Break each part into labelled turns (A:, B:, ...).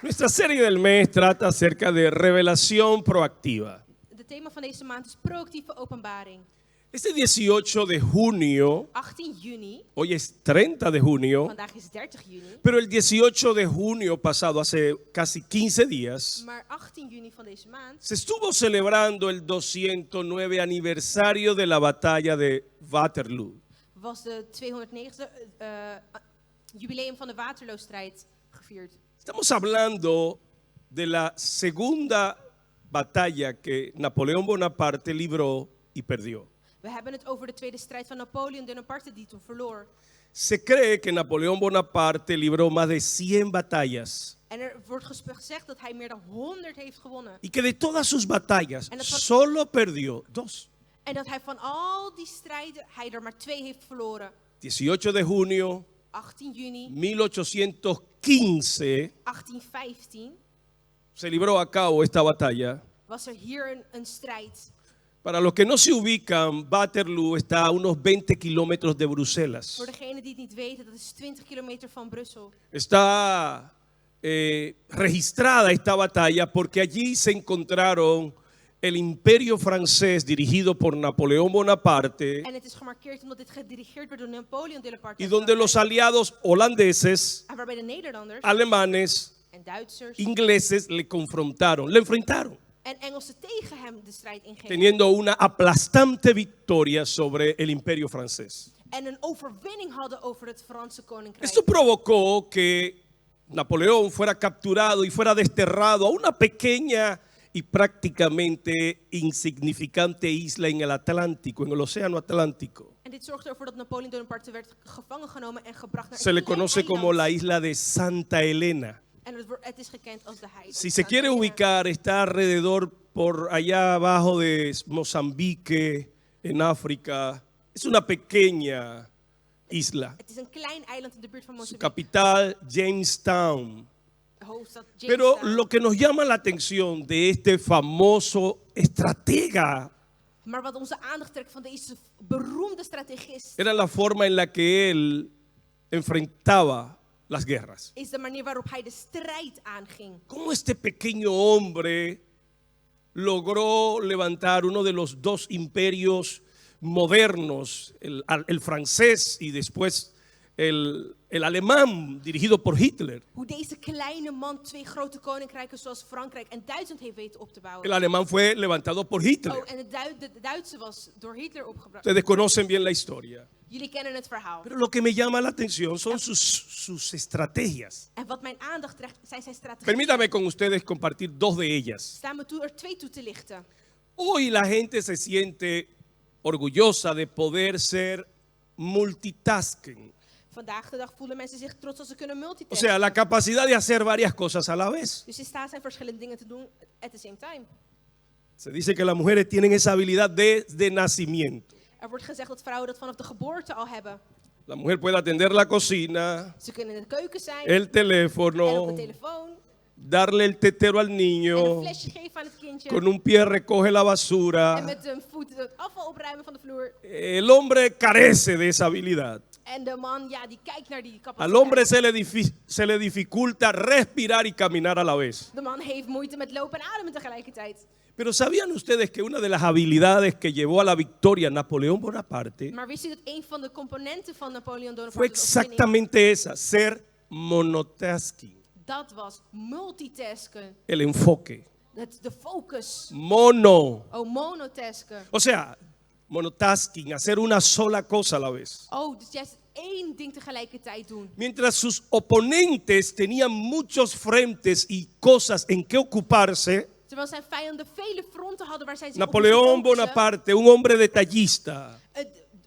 A: Nuestra serie del mes trata acerca de revelación proactiva.
B: Het thema van deze maand is proactieve openbaring.
A: Este 18 de junio,
B: 18 juni,
A: hoy es 30 de junio,
B: vandaag is 30 juni,
A: pero el 18 de junio pasado, hace casi 15 días,
B: maar 18 juni van deze maand
A: se estuvo celebrando el 209 aniversario de la batalla de Waterloo.
B: was de 209e jubileum van de Waterloo-strijd gevierd.
A: Estamos hablando de la segunda batalla que Napoleón Bonaparte libró y perdió.
B: We hebben het over de tweede strijd van Napoleon Bonaparte die toen verloor.
A: Se cree que Napoleón Bonaparte libró más de 100 batallas
B: En er wordt gezegd dat hij meer dan 100 heeft gewonnen.
A: y que de todas sus batallas
B: En dat van-
A: solo perdió dos.
B: En dat hij van al die strijden, hij er maar 2 heeft verloren.
A: 18 de junio
B: 18 juni
A: 1815
B: 1815
A: se libró a cabo esta batalla.
B: was er hier een strijd.
A: Para los que no se ubican, Waterloo está a unos 20 kilómetros de Bruselas.
B: Voor degenen die het niet weten, dat is 20 kilometer van Brussel.
A: Está registrada esta batalla porque allí se encontraron el imperio francés dirigido por Napoleón Bonaparte
B: En het is gemarkeerd omdat dit gedirigeerd werd door Napoleon Bonaparte.
A: y donde los aliados holandeses,
B: En waarbij de Nederlanders
A: alemanes,
B: en Duitsers
A: ingleses le confrontaron, le enfrentaron,
B: en Engelsen tegen hem de strijd ingingen.
A: teniendo una aplastante victoria sobre el imperio francés.
B: En een overwinning hadden over het Franse koninkrijk.
A: Esto provocó que Napoleón fuera capturado y fuera desterrado a una pequeña y prácticamente insignificante isla en el Atlántico, en el Océano Atlántico.
B: En dit zorgde ervoor dat Napoleon Bonaparte werd gevangen genomen en gebracht naar
A: Se le
B: een klein
A: conoce como
B: eiland.
A: la isla de Santa Elena.
B: En het is gekend als de heiland.
A: Si se quiere ubicar, está alrededor por allá abajo de Mozambique, en África. Es una pequeña isla.
B: Het is een klein eiland in de buurt van
A: Su
B: Mozambique.
A: capital, Jamestown.
B: De hoofdstad
A: Pero
B: Jamestown.
A: lo que nos llama la atención de este famoso estratega
B: Maar wat onze aandacht trekt van deze beroemde strategist
A: era la forma en la que él enfrentaba las guerras.
B: is de manier waarop hij de strijd aanging.
A: Cómo este pequeño hombre logró levantar uno de los dos imperios modernos, el francés y después el alemán dirigido por Hitler.
B: Hoe deze kleine man 2 grote koninkrijken zoals Frankrijk en Duitsland heeft weten op te bouwen.
A: El alemán fue levantado por Hitler.
B: Oh, en de Duitse was door Hitler opgebracht.
A: Ustedes conocen bien la historia.
B: Jullie kennen het verhaal.
A: Pero lo que me llama la atención son sus estrategias.
B: En wat mijn aandacht trekt zijn zijn strategieën.
A: Permítame con ustedes compartir dos de ellas.
B: Staan me toe er 2 toe te lichten.
A: Hoy la gente se siente orgullosa de poder ser multitasking.
B: Vandaag de dag voelen mensen zich trots als ze kunnen
A: O
B: multitasken.
A: sea, la capacidad de hacer varias cosas a la vez.
B: Dus in staat zijn verschillende dingen te doen at the same time.
A: Se dice que las mujeres tienen esa habilidad desde nacimiento.
B: Er wordt gezegd dat vrouwen dat vanaf de geboorte al hebben.
A: La mujer puede atender la cocina,
B: Ze kunnen in de keuken zijn,
A: el
B: en op de
A: teléfono,
B: telefoon,
A: darle el tetero al
B: en een
A: niño,
B: flesje geven aan het kindje.
A: con un pie recoge la
B: En
A: basura.
B: met een voet het afval opruimen van de vloer.
A: El hombre carece de esa habilidad.
B: En de man, ja, die kijkt naar die
A: Al hombre
B: capaciteit.
A: se le dificulta respirar y caminar a la vez.
B: De man heeft moeite met lopen en ademen tegelijkertijd.
A: Pero ¿sabían ustedes que una de las habilidades que llevó a la victoria a Napoleón Bonaparte
B: Maar wist u dat een van de componenten van Napoleon
A: fue
B: Bonaparte's overwinning,
A: exactamente esa, ser monotasking,
B: dat was multitasken.
A: el enfoque,
B: De focus.
A: mono,
B: Oh, monotasken.
A: o sea, monotasking, hacer una sola cosa a la vez.
B: Oh, dus juist één ding tegelijkertijd doen.
A: Mientras sus oponentes tenían muchos frentes y cosas en que ocuparse,
B: Terwijl zijn vijanden vele fronten hadden waar zij zich
A: Napoleón
B: op moesten focussen,
A: Bonaparte, un hombre detallista,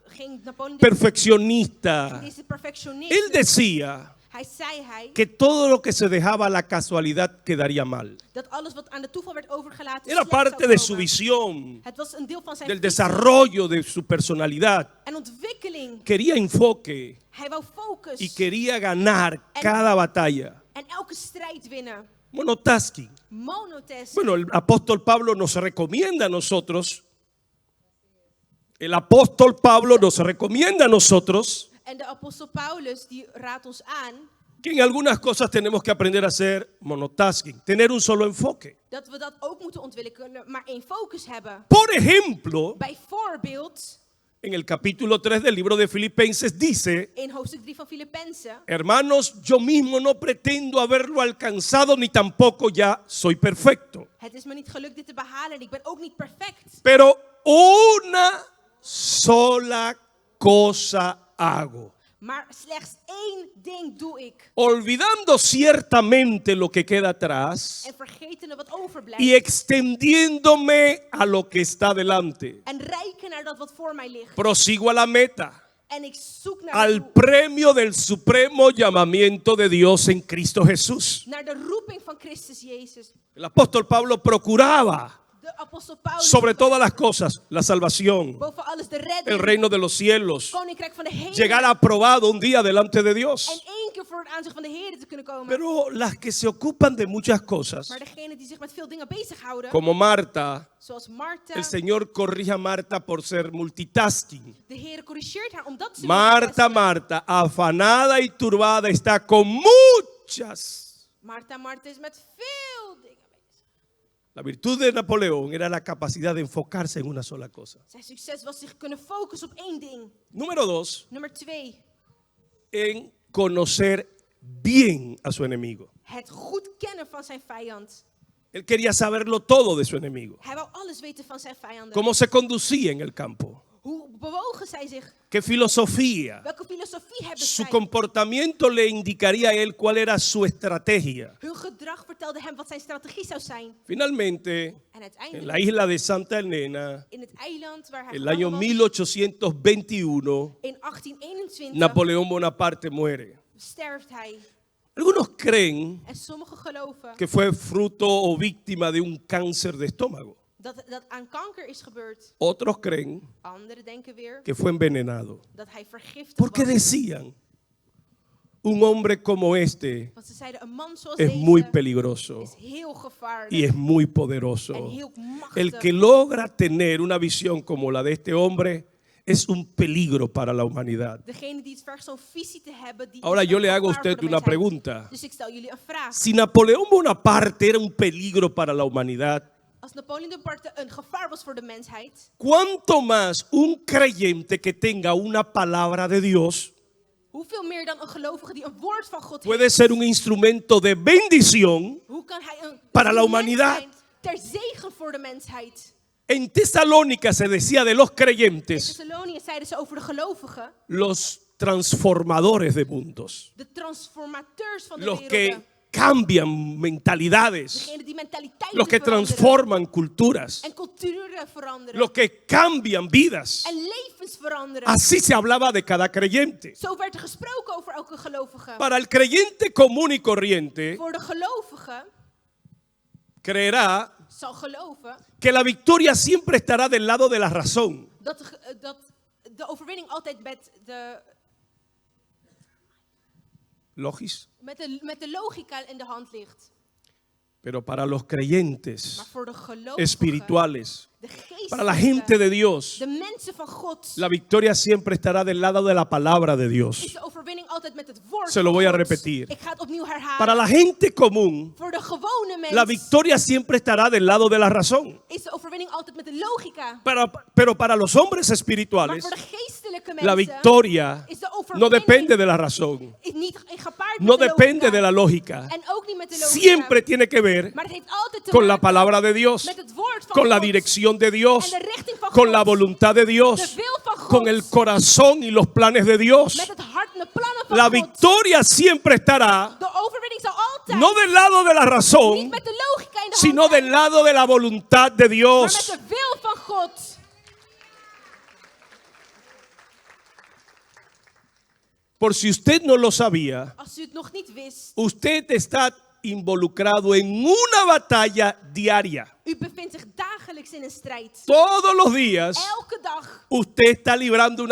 B: ging Napoleon
A: perfeccionista,
B: deze perfectionist.
A: él decía
B: Hij zei
A: que todo lo que se dejaba a la casualidad quedaría mal.
B: dat alles wat aan de toeval werd overgelaten
A: Era
B: slecht
A: parte
B: zou
A: de su
B: komen.
A: visión,
B: Het was een deel van zijn
A: del
B: visie
A: desarrollo de su personalidad.
B: en ontwikkeling.
A: Quería enfoque
B: Hij wou focus
A: y quería ganar cada batalla.
B: en elke strijd winnen.
A: Monotasking.
B: Monotasking.
A: Bueno, el apóstol Pablo nos recomienda a nosotros, el apóstol Pablo nos recomienda a nosotros
B: En de apostel Paulus die raadt ons aan
A: que en algunas cosas tenemos que aprender a hacer monotasking, tener un solo enfoque.
B: Dat we dat ook moeten ontwikkelen, maar één focus hebben.
A: Por ejemplo,
B: Bijvoorbeeld,
A: en el capítulo 3 del libro de Filipenses dice:
B: in hoofdstuk 3 van Filippenzen.
A: hermanos, yo mismo no pretendo haberlo alcanzado ni tampoco ya soy perfecto.
B: Het is me niet gelukt dit te behalen en ik ben ook niet perfect.
A: Pero una sola cosa hago.
B: Maar slechts één ding doe ik.
A: Olvidando ciertamente lo que queda atrás
B: En vergetende wat overblijft.
A: y extendiéndome a lo que está delante.
B: En reiken naar dat wat voor mij ligt.
A: Prosigo a la meta,
B: En ik zoek naar
A: al
B: de doel.
A: premio del supremo llamamiento de Dios en Cristo Jesús.
B: Naar de roeping van Christus Jezus.
A: El apóstol Pablo procuraba
B: De apostel Paulus.
A: sobre todas las cosas la salvación,
B: Boven alles de redding.
A: el reino de los cielos,
B: Koninkrijk van de hemel.
A: llegar aprobado un día delante de
B: En
A: Dios.
B: één keer voor het aanzicht van de Heer te kunnen komen.
A: Pero las que se ocupan de muchas cosas,
B: Maar degenen die zich met veel dingen bezighouden.
A: como Marta,
B: Zoals Martha.
A: el Señor corrige a Marta por ser multitasking.
B: De Heer corrigeert haar omdat ze
A: Marta,
B: multitasken.
A: Marta, afanada y turbada, está con muchas.
B: Martha is met veel dingen bezig.
A: La virtud de Napoleón era la capacidad de enfocarse en una sola cosa.
B: Zijn succes was zich kunnen focussen op één ding.
A: Número 2,
B: Nummer 2.
A: en conocer bien a su enemigo.
B: Het goed kennen van zijn vijand.
A: Él quería saberlo todo de su enemigo.
B: Hij wou alles weten van zijn vijanden.
A: Cómo se conducía en el campo.
B: Hoe bewogen zij zich?
A: Qué filosofía.
B: Welke filosofie hebben
A: Su
B: zij?
A: comportamiento le indicaría a él cuál era su estrategia.
B: Hun gedrag vertelde hem wat zijn strategie zou zijn.
A: Finalmente,
B: En
A: en
B: uiteindelijk,
A: la isla de Santa Elena,
B: in het eiland waar hij
A: el año
B: gevangen was,
A: 1821,
B: in 1821,
A: Napoleón Bonaparte muere.
B: sterft hij.
A: Algunos creen
B: En sommigen geloven
A: que fue fruto o víctima de un cáncer de estómago.
B: dat aan kanker is gebeurd.
A: Otros creen
B: Anderen denken weer
A: que fue envenenado.
B: dat hij vergiftigd
A: Porque
B: was.
A: decían, un hombre como este
B: Want ze zeiden, een man zoals
A: es muy
B: deze
A: peligroso
B: is heel gevaarlijk
A: y es muy poderoso.
B: en heel machtig.
A: El que logra tener una visión como la de este hombre es un peligro para la humanidad.
B: Degene die het vergt zo'n visie te hebben, die
A: Ahora
B: is
A: yo
B: een
A: le hago a
B: gevaar voor
A: usted
B: de
A: una
B: mensheid.
A: pregunta.
B: Dus ik stel jullie een vraag.
A: Si Napoleón Bonaparte era un peligro para la humanidad,
B: Als Napoleon Bonaparte een gevaar was voor de mensheid,
A: ¿cuánto más un creyente que tenga una palabra de Dios
B: hoeveel meer dan een gelovige die een woord van God
A: puede
B: heeft?
A: ser un instrumento de bendición
B: Hoe kan hij een
A: para la
B: instrument
A: humanidad?
B: zijn ter zegen voor de mensheid?
A: En Tesalónica se decía de los
B: In
A: creyentes,
B: Thessalonië zeiden ze over de gelovigen,
A: los transformadores de mundos,
B: de transformateurs van de
A: los
B: werelden.
A: que cambian mentalidades,
B: Degene die mentaliteiten
A: los que
B: veranderen
A: transforman culturas,
B: en culturen veranderen
A: los que cambian vidas.
B: en levens veranderen.
A: Así se hablaba de cada creyente.
B: Zo werd er gesproken over elke gelovige.
A: Para el creyente común y corriente,
B: Voor de gelovige
A: creerá
B: zal geloven
A: que la victoria siempre estará del lado de la razón.
B: dat de overwinning altijd
A: Logis.
B: met de logica in de hand ligt.
A: Pero para los creyentes
B: Maar voor de gelovigen,
A: espirituales,
B: de
A: para la gente de Dios,
B: de mensen van God,
A: la victoria siempre estará del lado de la palabra de
B: is
A: Dios.
B: de overwinning altijd met het woord
A: Se lo
B: van
A: voy a
B: God.
A: repetir.
B: Ik ga het opnieuw herhalen.
A: Para la gente común,
B: Voor de gewone mens
A: la victoria siempre estará del lado de la razón.
B: is de overwinning altijd met de logica.
A: Pero para los hombres
B: Maar
A: espirituales,
B: voor de geestelijke
A: la
B: mensen
A: victoria
B: is de
A: no
B: overwinning
A: depende de la razón,
B: is niet gepaard
A: no
B: met de
A: depende
B: logica.
A: de la lógica.
B: En ook niet met de logica.
A: Siempre tiene que ver
B: Maar het heeft altijd te
A: con la
B: maken
A: palabra de Dios,
B: met het woord van
A: con la
B: God.
A: dirección de Dios,
B: En de richting van
A: con
B: God.
A: la voluntad de
B: De
A: Dios,
B: wil van God.
A: con el corazón y los planes de Dios.
B: Met het hart en de plannen van
A: La
B: God.
A: victoria siempre estará
B: De overwinning zal altijd
A: no del lado de la
B: niet
A: razón,
B: met de logica in de
A: sino
B: hand zijn,
A: del lado de la voluntad de
B: maar met
A: Dios.
B: de wil van God.
A: Por si usted no lo sabía,
B: Als u het nog niet wist,
A: usted está involucrado en una batalla diaria.
B: u bevindt zich dagelijks in een strijd.
A: Todos los días
B: Elke dag
A: usted está librando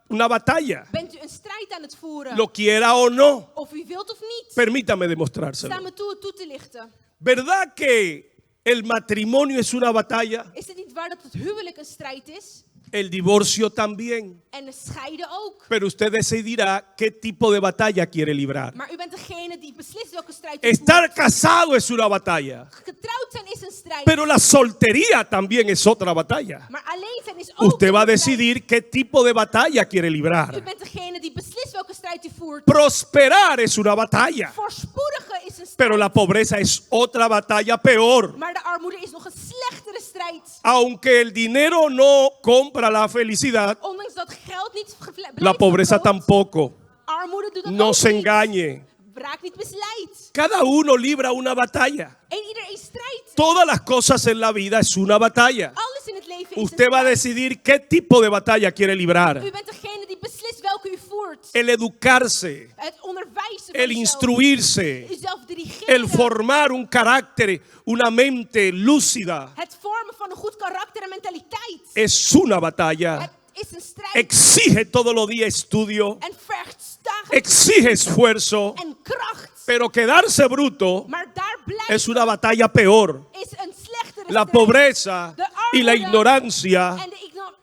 A: una batalla,
B: bent u een strijd aan het voeren.
A: lo quiera o no.
B: Of u wilt of niet.
A: Permítame
B: Sta
A: demostrárselo.
B: me toe het toe te lichten.
A: ¿Verdad que el matrimonio es una batalla?
B: Is het niet waar dat het huwelijk een strijd is?
A: El divorcio también.
B: En scheiden ook.
A: Pero usted decidirá qué tipo de batalla quiere librar.
B: Maar u bent degene die beslist welke strijd u voert.
A: Estar casado es una batalla.
B: Getrouwd zijn is een strijd.
A: Pero la soltería también es otra batalla.
B: Maar alleen zijn is ook
A: Usted va a
B: een strijd.
A: decidir qué tipo de batalla quiere
B: U
A: librar.
B: bent degene die beslist welke strijd u voert.
A: Prosperar es una batalla.
B: Voorspoedigen is een strijd.
A: Pero la pobreza es otra batalla peor.
B: Maar de armoede is nog een slechtere strijd.
A: Aunque el dinero no compra la felicidad,
B: Ondanks dat geld niet
A: la pobreza tampoco.
B: Armoede doet dat
A: No
B: ook
A: se
B: niet.
A: engañe.
B: Raak niet misleid.
A: Cada uno libra una batalla.
B: En iedereen strijdt.
A: Todas las cosas en la vida es una batalla.
B: Alles in het leven is
A: Usted
B: een
A: va a
B: strijd.
A: decidir qué tipo de batalla quiere librar.
B: U bent degene die beslist welke u voert.
A: El educarse,
B: Het onderwijzen van
A: el
B: uzelf.
A: instruirse,
B: Uzelf dirigeren.
A: el formar un carácter, una mente lúcida,
B: Het vormen van een goed karakter en mentaliteit.
A: es una batalla.
B: Het is een strijd.
A: Exige todos los días estudio,
B: En vergt dagelijks
A: exige esfuerzo,
B: en kracht.
A: pero quedarse bruto
B: Maar daar blijven
A: es una batalla peor.
B: is een slechtere
A: La
B: strijd.
A: pobreza
B: De
A: y la
B: armoede
A: ignorancia
B: En de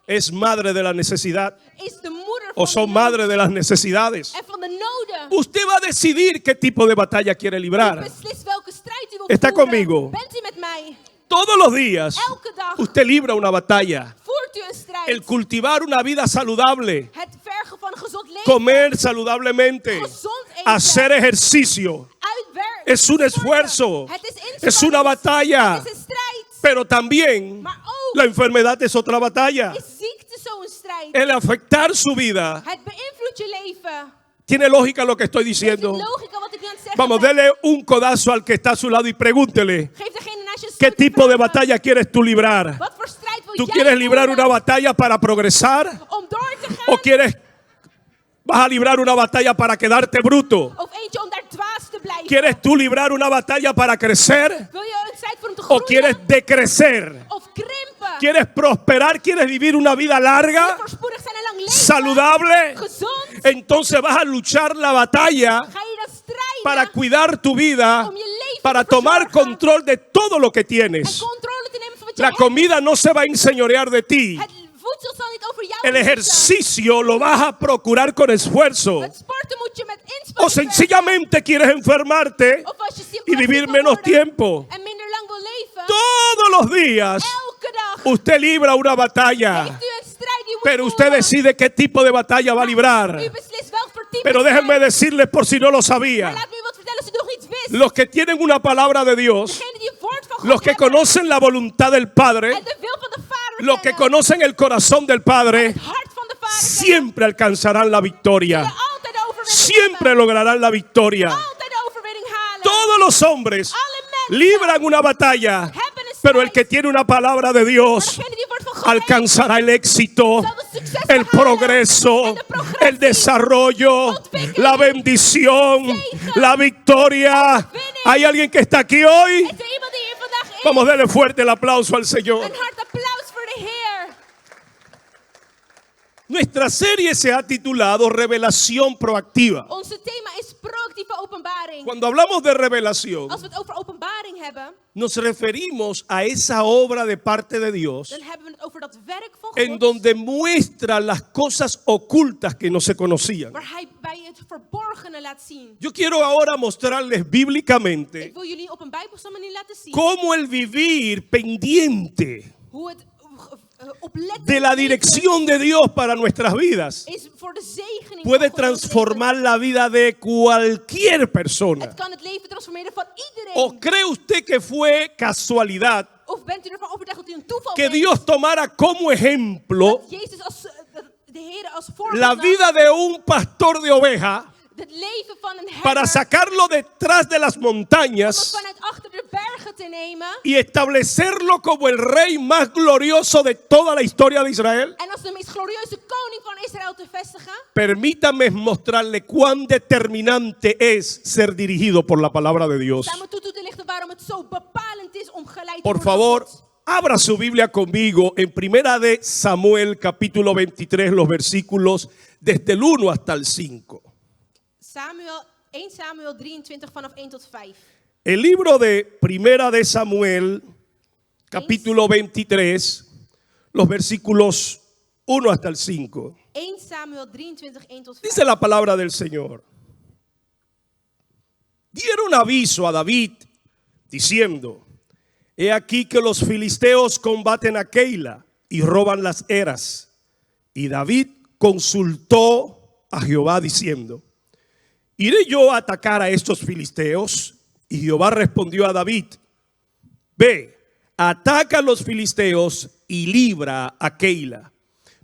A: es madre de la necesidad
B: is de moeder
A: o
B: van
A: son
B: de
A: madre
B: nood
A: de las necesidades.
B: en van de noden.
A: Usted va a decidir qué tipo de batalla quiere librar.
B: Beslist welke strijd u wilt
A: Está
B: voeren.
A: conmigo.
B: Bent u met mij?
A: Todos los días
B: Elke dag
A: usted libra una batalla.
B: voert u een strijd.
A: El cultivar una vida saludable,
B: Het vergen van een gezond leven.
A: comer saludablemente,
B: Gezond eten.
A: hacer ejercicio,
B: Uitwerken.
A: es un esfuerzo,
B: Het is inspanning.
A: es una batalla.
B: Het is een strijd.
A: Pero también
B: Maar ook
A: la enfermedad es otra batalla.
B: is ziekte zo'n strijd.
A: El afectar su vida.
B: Het beïnvloedt je leven.
A: Tiene lógica lo que estoy
B: Heeft
A: diciendo.
B: het logica wat ik nu aan het zeggen
A: Vamos,
B: ben?
A: dele un codazo al que está a su lado y pregúntele,
B: Geef degene naast je een
A: ¿qué
B: stoot te
A: tipo de
B: vragen.
A: batalla quieres tú librar?
B: Wat voor strijd wil
A: ¿Tú
B: jij
A: quieres librar
B: voeren
A: una batalla para progresar?
B: om door te gaan?
A: ¿O vas a librar una batalla para quedarte bruto?
B: Of eentje om daar dwaas te blijven?
A: ¿Quieres tú librar una batalla para crecer?
B: Wil je een strijd voor om te
A: ¿O
B: groeien?
A: quieres decrecer?
B: Of krimpen?
A: ¿Quieres prosperar? ¿Quieres vivir una vida
B: Wil je
A: larga,
B: voorspoedig zijn en lang leven?
A: saludable?
B: Gezond?
A: Entonces vas a luchar la batalla
B: Ga je dan strijden
A: para cuidar tu vida,
B: om je leven
A: para
B: te
A: tomar
B: verzorgen
A: control de todo lo que
B: en
A: tienes.
B: controle te nemen van wat je
A: La
B: hebt?
A: comida no se va a enseñorear de ti.
B: Het voedsel zal niet over jou
A: El
B: beslissen.
A: ejercicio lo vas a procurar con esfuerzo.
B: Het sporten moet je met
A: O
B: inspanning vergen.
A: sencillamente quieres enfermarte
B: Of als je ziek
A: y vivir
B: wil
A: menos
B: worden
A: tiempo.
B: en minder lang wil leven.
A: Todos los días
B: Elke dag
A: usted libra una batalla,
B: heeft u een strijd die u moet
A: pero usted
B: voeren.
A: decide qué tipo de batalla va a librar.
B: U beslist welk voor type
A: Pero déjenme
B: strijd.
A: decirles por si no lo
B: Maar
A: sabía,
B: laat me u wat vertellen als u nog niet wist.
A: los que tienen una palabra de Dios,
B: Degene die het woord van God
A: los que
B: hebben
A: conocen la voluntad del Padre,
B: en de wil van de Vader
A: los que
B: kennen,
A: conocen el corazón del Padre,
B: het hart van de Vader
A: siempre alcanzarán la victoria.
B: kennen, zullen altijd de overwinning
A: Siempre
B: hebben.
A: lograrán la victoria.
B: Altijd de overwinning halen.
A: Todos los hombres
B: Alle mensen
A: libran una batalla,
B: hebben een
A: pero el
B: strijd.
A: que tiene una palabra de
B: Maar
A: Dios
B: degene die het woord van God heeft,
A: alcanzará el éxito,
B: zal de succes
A: el
B: behalen.
A: progreso,
B: En de progressie,
A: el desarrollo,
B: ontwikkeling,
A: la bendición,
B: zegen,
A: la victoria.
B: overwinning.
A: ¿Hay alguien que está aquí hoy?
B: Is er iemand die hier vandaag is?
A: Vamos a darle fuerte el aplauso al Señor.
B: Een hard applaus voor de Heer.
A: Nuestra serie se ha titulado Revelación Proactiva.
B: Onze thema is proactieve openbaring.
A: Cuando hablamos de revelación,
B: Als we het over openbaring hebben,
A: nos referimos a esa obra de parte de Dios
B: dan hebben we het over dat werk van
A: en
B: God,
A: donde muestra las cosas ocultas que no se conocían.
B: waar hij bij het verborgene laat zien.
A: Yo quiero ahora mostrarles bíblicamente
B: Ik wil jullie op een bijbelse manier laten zien
A: cómo el vivir pendiente
B: hoe het oplettend
A: de la
B: leven
A: dirección de Dios para nuestras vidas
B: is voor de zegening
A: puede
B: van God in ons
A: transformar la vida de cualquier
B: leven.
A: persona.
B: Het kan het leven transformeren van iedereen.
A: ¿O cree usted que fue casualidad
B: Of bent u ervan overtuigd dat u een toeval
A: que
B: bent?
A: Dios tomara como ejemplo
B: Dat Jezus als de Heer als voorbeeld
A: la
B: nam,
A: vida de un pastor de oveja
B: het leven van een
A: para
B: herder,
A: sacarlo detrás de las
B: om het
A: montañas
B: vanuit achter de bergen te nemen
A: y establecerlo como el rey más glorioso de toda la historia de Israel?
B: en als de meest glorieuze koning van Israël te vestigen?
A: Permítame mostrarle cuán determinante es ser dirigido por la palabra de Dios.
B: Sta me toe te lichten waarom het zo bepalend is om geleid te
A: Por
B: worden door
A: favor,
B: God.
A: abra su Biblia conmigo en Primera de Samuel capítulo 23, los versículos desde el 1 hasta el 5.
B: 1 Samuel 23 vanaf 1 tot 5.
A: El libro de Primera de Samuel capítulo 23, los versículos 1 hasta el 5.
B: 1 Samuel 23, 1 tot 5.
A: Dice la palabra del Señor. Dieron aviso a David diciendo: he aquí que los filisteos combaten a Keila y roban las eras. Y David consultó a Jehová diciendo: ¿iré yo a atacar a estos filisteos? Y Jehová respondió a David: ve, ataca a los filisteos y libra a Keila.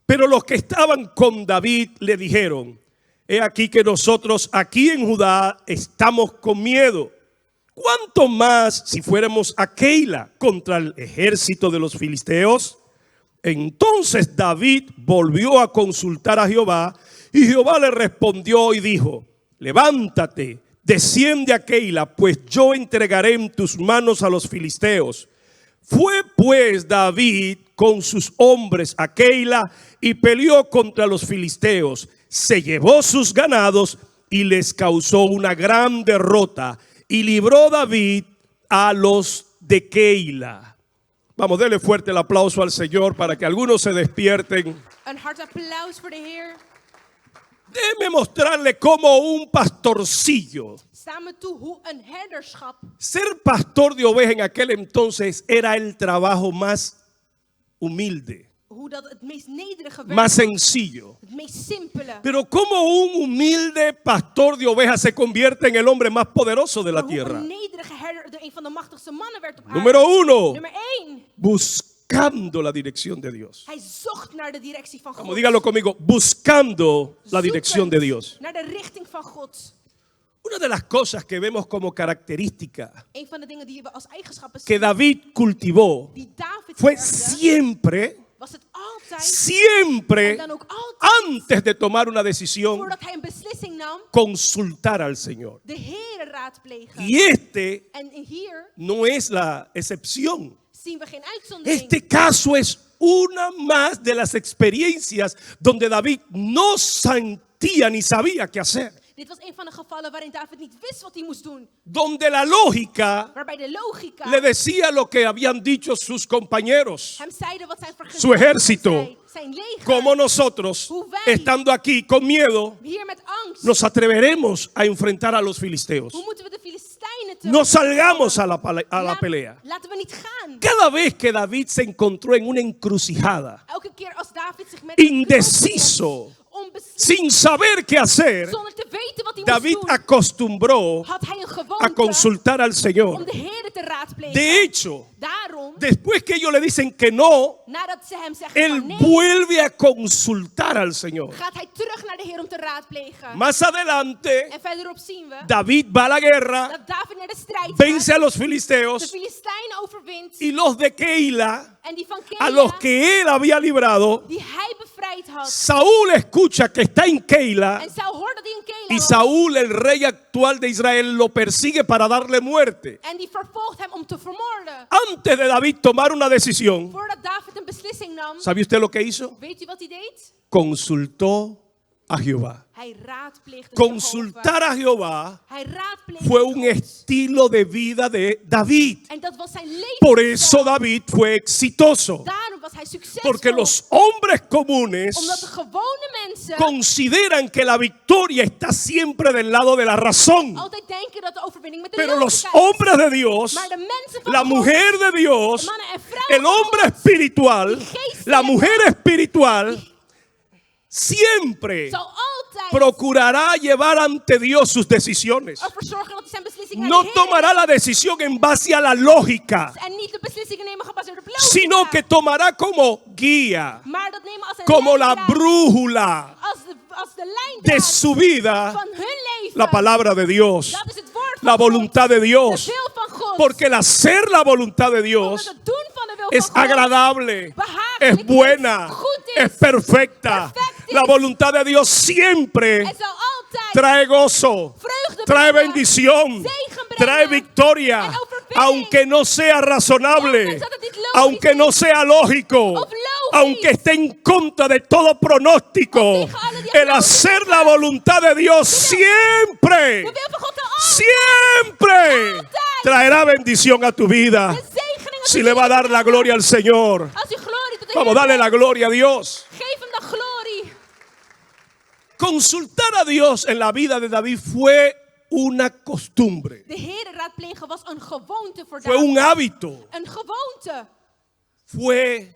A: Pero los que estaban con David le dijeron: he aquí que nosotros aquí en Judá estamos con miedo. ¿Cuánto más si fuéramos a Keila contra el ejército de los filisteos? Entonces David volvió a consultar a Jehová, y Jehová le respondió y dijo: levántate, desciende a Keila, pues yo entregaré en tus manos a los filisteos. Fue pues David con sus hombres a Keila y peleó contra los filisteos. Se llevó sus ganados y les causó una gran derrota, y libró David a los de Keila. Vamos, denle fuerte el aplauso al Señor para que algunos se despierten.
B: Een hard applaus voor de Heer.
A: Déjeme mostrarle cómo un pastorcillo,
B: Sta me toe hoe een herderschap,
A: ser pastor de ovejas en aquel entonces era el trabajo más humilde,
B: hoe dat het meest nederige
A: más
B: werk,
A: sencillo.
B: het meest simpele.
A: Pero cómo un humilde pastor de ovejas se convierte en el hombre más poderoso de la
B: Maar hoe
A: tierra.
B: een nederige herder de een van de machtigste mannen werd op aarde.
A: Número 1,
B: Nummer 1.
A: buscando la dirección de Dios.
B: Hij zocht naar de directie van
A: Como
B: God.
A: dígalo conmigo, buscando la dirección de
B: Zoekend
A: Dios.
B: naar de richting van God.
A: Una de las cosas que vemos como característica
B: Een van de dingen die we als eigenschappen
A: que
B: zien,
A: David cultivó
B: die David
A: fue
B: verwde,
A: siempre,
B: was het altijd,
A: siempre,
B: en dan ook altijd,
A: antes de tomar una decisión,
B: voordat hij een beslissing nam,
A: consultar al Señor.
B: de Heere raadplegen.
A: Y este
B: En hier
A: no es la excepción.
B: zien we geen uitzondering.
A: Este caso es una más de las experiencias donde David no sentía ni sabía qué hacer.
B: Dit was een van de gevallen waarin David niet wist wat hij moest doen.
A: Donde la lógica
B: Waarbij de logica
A: le decía lo que habían dicho sus compañeros,
B: hem zeide wat zijn
A: su ejército,
B: zei, zijn leger.
A: como nosotros, estando aquí con miedo,
B: Hier met angst.
A: nos atreveremos a enfrentar a los filisteos.
B: Hoe moeten we de Filistijnen
A: No salgamos a la
B: Laat-
A: pelea.
B: Laten we niet gaan.
A: Cada vez que David se encontró en una encrucijada,
B: Elke keer als David zich met
A: indeciso,
B: onbeslist,
A: sin saber qué hacer,
B: zonder te weten wat hij
A: David
B: moest doen,
A: acostumbró
B: had hij een
A: a
B: gewoonte
A: consultar al
B: om
A: Señor.
B: de Heere te raadplegen.
A: De hecho,
B: Daarom,
A: después que ellos le dicen que no,
B: nadat ze hem zeggen
A: él
B: van nee,
A: vuelve a consultar al Señor.
B: gaat hij terug naar de Heer om te raadplegen.
A: Más adelante,
B: En verderop zien we
A: David va a la guerra,
B: dat David naar de strijd
A: vence
B: gaat,
A: a los
B: de
A: filisteos
B: Filistijnen overwint
A: y los de Keila,
B: en die van
A: a los
B: Keila,
A: que él había librado,
B: die hij bevrijd had.
A: Saúl escucha que está en Keila
B: En Saul hoort dat hij in Keila
A: y
B: was.
A: Saúl, el rey actual de Israel, lo persigue para darle muerte.
B: En die vervolgt hem om te vermoorden.
A: Antes de David tomar una decisión,
B: Voordat David een beslissing nam,
A: ¿sabe usted lo que hizo?
B: weet u wat hij deed?
A: Consultó a Jehová.
B: Hij raadpleegde
A: Consultar a Jehová
B: Hij raadpleegde
A: fue un
B: God.
A: estilo de vida de David.
B: En dat was zijn leven.
A: Por eso David fue exitoso.
B: Daarom was hij succesvol.
A: Porque los hombres comunes
B: Omdat de gewone mensen
A: consideran que la victoria está siempre del lado de la razón.
B: altijd denken dat de overwinning met de
A: Pero los
B: logica is.
A: hombres de Dios,
B: Maar de mensen van
A: la
B: God,
A: mujer de Dios,
B: de mannen en vrouwen
A: el
B: van
A: hombre
B: God,
A: espiritual,
B: die geestelijke,
A: la mujer espiritual, siempre
B: zal altijd
A: procurará llevar ante Dios sus decisiones.
B: ervoor zorgen dat hij zijn beslissingen
A: No
B: naar de Heer
A: tomará la decisión en base a la lógica,
B: en niet de beslissingen nemen gebaseerd op logica.
A: sino que tomará como guía,
B: Maar dat nemen als een
A: como la
B: leidraad,
A: brújula
B: als de lijndraad
A: de su vida,
B: van hun leven.
A: la palabra de Dios,
B: Dat is het woord van
A: la
B: God.
A: voluntad de Dios.
B: De wil van God.
A: Porque el hacer la voluntad de
B: Omdat
A: Dios
B: het doen van de wil
A: es
B: van God
A: agradable,
B: behagelijk
A: es buena,
B: is, goed is,
A: es perfecta.
B: perfect is.
A: La voluntad de Dios siempre
B: Het zal altijd
A: trae gozo,
B: vreugde
A: trae
B: brengen,
A: bendición,
B: zegen brengen,
A: trae victoria,
B: en overwinning.
A: aunque no sea razonable,
B: Ondanks dat het niet logisch
A: aunque no
B: is,
A: sea lógico,
B: of logisch,
A: aunque esté en contra de todo pronóstico.
B: of tegen alle
A: El
B: diagnoses
A: hacer
B: zeggen.
A: la voluntad de Dios siempre,
B: de wil van God zal
A: siempre
B: Altijd.
A: traerá bendición a tu vida.
B: de zegeningen
A: Si le va a dar la gloria al Señor,
B: Als u glorie tot de
A: vamos,
B: Heer
A: dale la gloria a Dios.
B: geef hem de
A: Consultar a Dios en la vida de David fue una costumbre,
B: De Heere raadplegen was een gewoonte voor
A: fue un
B: David.
A: hábito,
B: Een gewoonte.
A: fue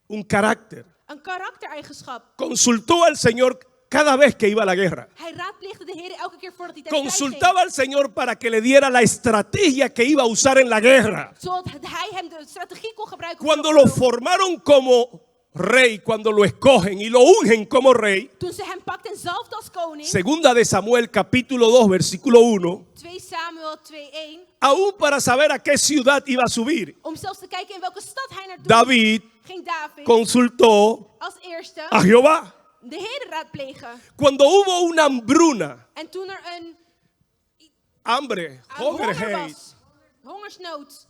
A: un carácter.
B: Een karaktereigenschap.
A: Consultó al Señor cada vez que iba a la guerra.
B: Hij raadpleegde de Heere elke keer voordat hij ter strijd
A: Consultaba al Señor para que le diera la estrategia que iba a usar en la guerra.
B: ging. Zodat hij hem de strategie kon gebruiken. voor
A: Cuando
B: de
A: lo
B: oorlog.
A: formaron como rey, cuando lo escogen y lo ungen como rey,
B: Toen ze hem pakten en zalfden als koning.
A: segunda de Samuel capítulo 2 versículo 1,
B: 2 Samuel 2:1.
A: aún para saber a qué ciudad iba a subir,
B: Om zelfs te kijken in welke stad hij naartoe
A: David
B: ging David
A: consultó
B: als eerste
A: a Jehová.
B: de Heere raadplegen.
A: Cuando hubo una hambruna,
B: En toen er een
A: hambre,
B: honger
A: hungerheid,
B: was. Hongersnood.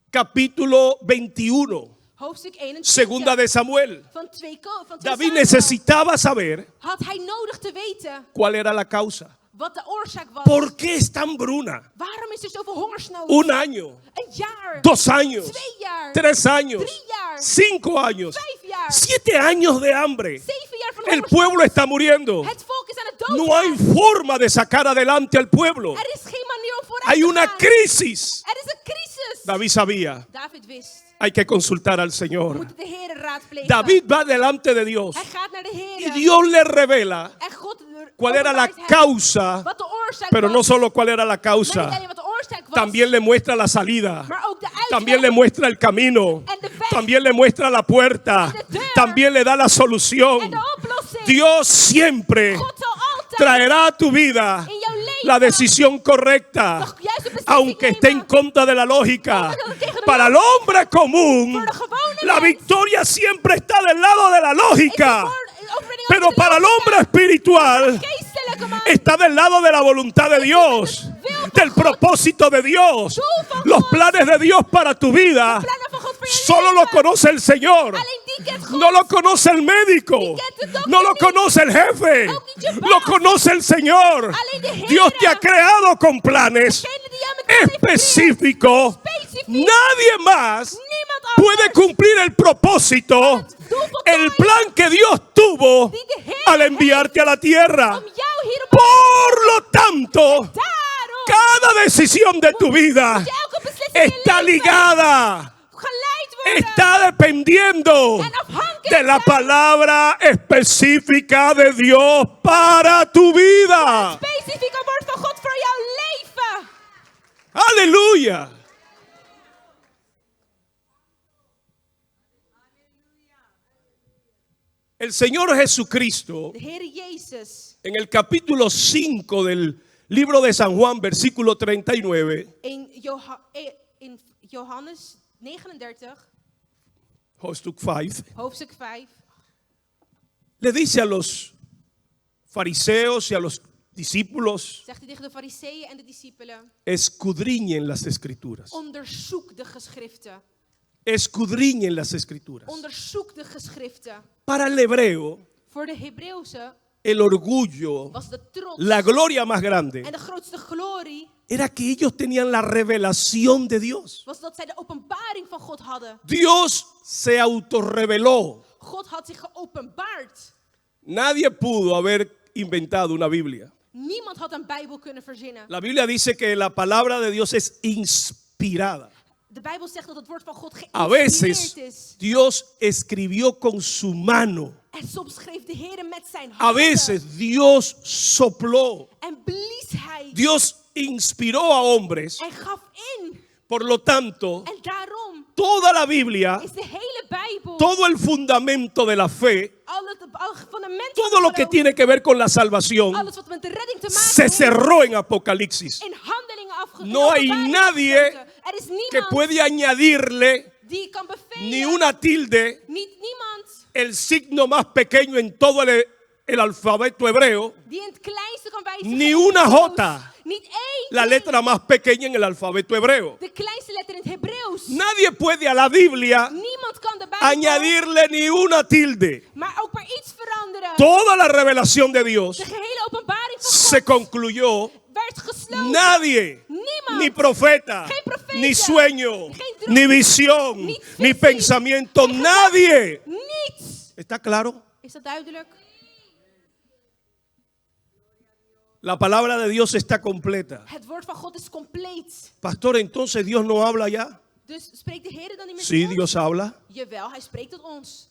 A: capítulo 21,
B: Hoofdstuk 21.
A: segunda de Samuel.
B: Van 2
A: David
B: Samuel.
A: necesitaba saber
B: Had hij nodig te weten
A: cuál era la causa.
B: wat de oorzaak was.
A: ¿Por qué esta hambruna?
B: Waarom is er zoveel hongersnood?
A: Un año,
B: Een jaar.
A: 2 años,
B: 2 jaar.
A: 3 años,
B: 3 jaar.
A: 5 años,
B: 5 jaar.
A: 7 años de hambre.
B: 7 jaar van
A: El
B: hongersnood.
A: pueblo está muriendo.
B: Het volk is aan het
A: No hay
B: doodgaan.
A: forma de sacar adelante al pueblo.
B: Er is geen manier om vooruit
A: Hay
B: te
A: una
B: gaan.
A: crisis.
B: Er is een crisis.
A: David sabía,
B: David wist.
A: hay que consultar al
B: We
A: Señor.
B: moeten de Heere raadplegen.
A: David va delante de Dios
B: Hij gaat naar de
A: y
B: Heere.
A: Dios le revela
B: En God
A: cuál era la
B: openbaart hem
A: causa,
B: wat de oorzaak
A: pero
B: was.
A: no solo cuál era la
B: Maar niet
A: causa,
B: alleen wat de oorzaak was.
A: también le muestra la salida.
B: Maar ook de uitweg.
A: También le muestra el camino,
B: En de weg.
A: también le muestra la puerta,
B: En de deur.
A: también le da la
B: En
A: solución.
B: de oplossing.
A: Dios siempre
B: God zal altijd
A: traerá a tu vida
B: in jouw leven
A: la decisión correcta,
B: de juiste beslissing
A: aunque esté en
B: nemen.
A: contra de la lógica.
B: Ondanks dat het tegen de
A: Para el
B: logica
A: hombre común,
B: Voor de gewone
A: la
B: mens
A: victoria siempre está del lado de la
B: is de
A: lógica,
B: overwinning
A: pero
B: altijd de
A: para el
B: logica.
A: hombre espiritual
B: Geestelijke man
A: está del lado de la voluntad de Dios, del propósito de Dios, los planes de Dios para tu vida.
B: plannen van God voor je
A: Solo lo
B: leven.
A: conoce el Señor.
B: Alleen die kent God.
A: No lo conoce el médico. No lo conoce el jefe. Lo conoce el Señor. Dios te ha creado con planes
B: Degene die jou met God heeft gecreëerd.
A: específicos.
B: Specifiek.
A: Nadie más
B: Niemand
A: puede
B: anders.
A: cumplir el propósito, el plan que Dios tuvo al enviarte a la tierra.
B: Om jou hier op
A: Por lo tanto,
B: Daarom.
A: cada decisión de tu vida
B: Moet je elke beslissing in je
A: está
B: leven
A: ligada,
B: geleid worden.
A: está dependiendo
B: En afhankelijk
A: de la
B: zijn
A: palabra específica de Dios para tu vida.
B: specifieke woord van God voor jouw leven.
A: Aleluya. El Señor Jesucristo,
B: De Heere Jezus
A: en el capítulo 5 del libro de San Juan, versículo 39,
B: in Johannes 39,
A: hoofdstuk 5,
B: hoofdstuk 5,
A: le dice a los fariseos y a los discípulos:
B: zegt hij tegen de fariseeën en de discipelen:
A: escudriñen las escrituras.
B: onderzoek de geschriften.
A: Escudriñen las escrituras.
B: Onderzoek de geschriften.
A: Para el hebreo,
B: Voor de Hebreeuwse
A: el orgullo,
B: was de trots
A: la gloria más grande,
B: en de grootste glorie
A: era que ellos tenían la revelación de Dios.
B: was dat zij de openbaring van God hadden.
A: Dios se autorreveló.
B: God had zich geopenbaard.
A: Nadie pudo haber inventado una Biblia.
B: Niemand had een Bijbel kunnen verzinnen.
A: La Biblia dice que la palabra de Dios es inspirada.
B: De Bijbel zegt dat het woord van God
A: A
B: geïnspireerd
A: veces
B: is.
A: Dios escribió con su mano.
B: En soms schreef de Heer met zijn
A: A
B: handen.
A: veces Dios sopló.
B: En blies hij.
A: Dios inspiró a hombres.
B: En gaf in.
A: Por lo tanto,
B: En daarom
A: toda la Biblia,
B: is de hele Bijbel.
A: todo el fundamento de la fe,
B: Al het fundament
A: todo
B: van
A: lo
B: het
A: que
B: geloof,
A: tiene que ver con la salvación,
B: alles wat met de redding te maken
A: se
B: heeft,
A: cerró en Apocalipsis.
B: in handelingen afgesloten.
A: No hay nadie
B: Er is
A: Que
B: niemand
A: puede añadirle
B: die kan bevelen.
A: ni una tilde,
B: Niemand
A: el signo más pequeño en todo el alfabeto hebreo,
B: die in het kleinste kan wijzigen.
A: ni
B: in
A: una
B: het Hebreeuws.
A: jota,
B: Niet één.
A: la letra más pequeña en el alfabeto hebreo.
B: De kleinste letter in het Hebreeuws.
A: Nadie puede a la Biblia
B: Niemand kan de Bijbel.
A: añadirle ni una tilde.
B: Maar ook maar iets veranderen.
A: Toda la revelación de Dios
B: De gehele openbaring van
A: se
B: God
A: concluyó.
B: werd gesloten.
A: Nadie,
B: Niemand.
A: ni profeta,
B: Geen profeta,
A: ni sueño,
B: geen droom,
A: ni visión,
B: niet
A: ni
B: visie,
A: pensamiento,
B: geen
A: nadie.
B: Niets.
A: ¿Está claro?
B: Is dat duidelijk?
A: La palabra de Dios está completa.
B: Het woord van God is compleet.
A: Pastor, entonces Dios no habla ya.
B: Dus spreekt de Heer dan niet meer
A: Sí,
B: tot ons?
A: Dios habla.
B: Jawel, hij spreekt tot ons.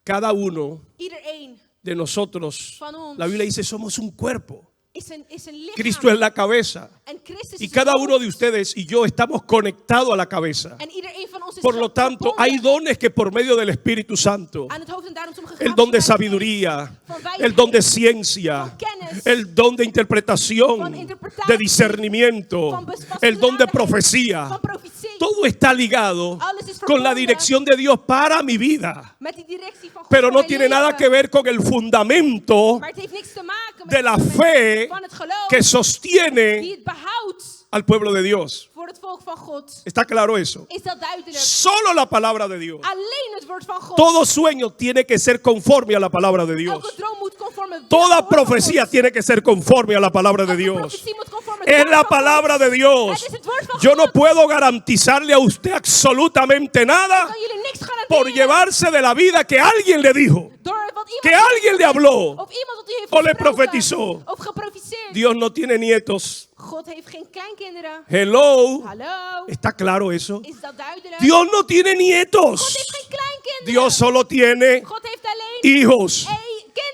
A: Cada uno
B: Iedereen
A: de nosotros,
B: van ons
A: la Biblia dice, somos un cuerpo.
B: is een lichaam.
A: Cristo es la cabeza.
B: En Christus
A: Y
B: is
A: cada
B: het
A: uno de
B: hoofd.
A: ustedes y yo estamos conectados a la cabeza.
B: En iedereen van ons is
A: Por lo tanto,
B: verbonden
A: hay dones que por medio del Espíritu Santo,
B: aan het hoofd en daarom sommige
A: el don de
B: gaven van
A: sabiduría,
B: van wijsheid,
A: el don de ciencia,
B: van kennis,
A: el don de interpretación,
B: van interpretatie,
A: de discernimiento,
B: van bespasselijkheid,
A: el don de profecía.
B: van profetie.
A: Todo está ligado
B: Alles is
A: con la
B: verbonden
A: dirección de Dios para mi vida.
B: met die directie van God
A: Pero
B: voor
A: no
B: mijn
A: tiene nada
B: leven.
A: que ver con el fundamento
B: Maar het heeft niks te maken met
A: de la
B: het fundament
A: fe
B: van het geloof
A: que sostiene
B: die het behoudt
A: al pueblo de Dios.
B: voor het volk van God.
A: ¿Está claro eso?
B: Is dat duidelijk?
A: Solo la palabra de Dios.
B: Alleen het woord van God.
A: Todo sueño tiene que ser conforme a la palabra de Dios.
B: Elke droom moet conforme het
A: Toda
B: woord van
A: profecía
B: God.
A: tiene que ser conforme a la palabra de
B: Elke
A: Dios.
B: profetie moet conforme het
A: Es
B: woord
A: la
B: van
A: palabra
B: God.
A: de Dios.
B: Het is het woord van
A: Yo no
B: God.
A: puedo garantizarle a usted absolutamente nada
B: Kan jullie niks garanderen
A: por llevarse de la vida que alguien le dijo,
B: door wat iemand
A: que alguien le habló
B: of iemand wat u heeft
A: o le
B: gesproken
A: profetizó.
B: of geprofeteerd.
A: Dios no tiene nietos.
B: God heeft geen kleinkinderen.
A: Hello.
B: Hallo.
A: ¿Está claro eso?
B: Is dat duidelijk?
A: Dios no tiene
B: God
A: nietos.
B: heeft geen kleinkinderen.
A: Dios solo tiene
B: God heeft alleen
A: hijos.
B: kinderen.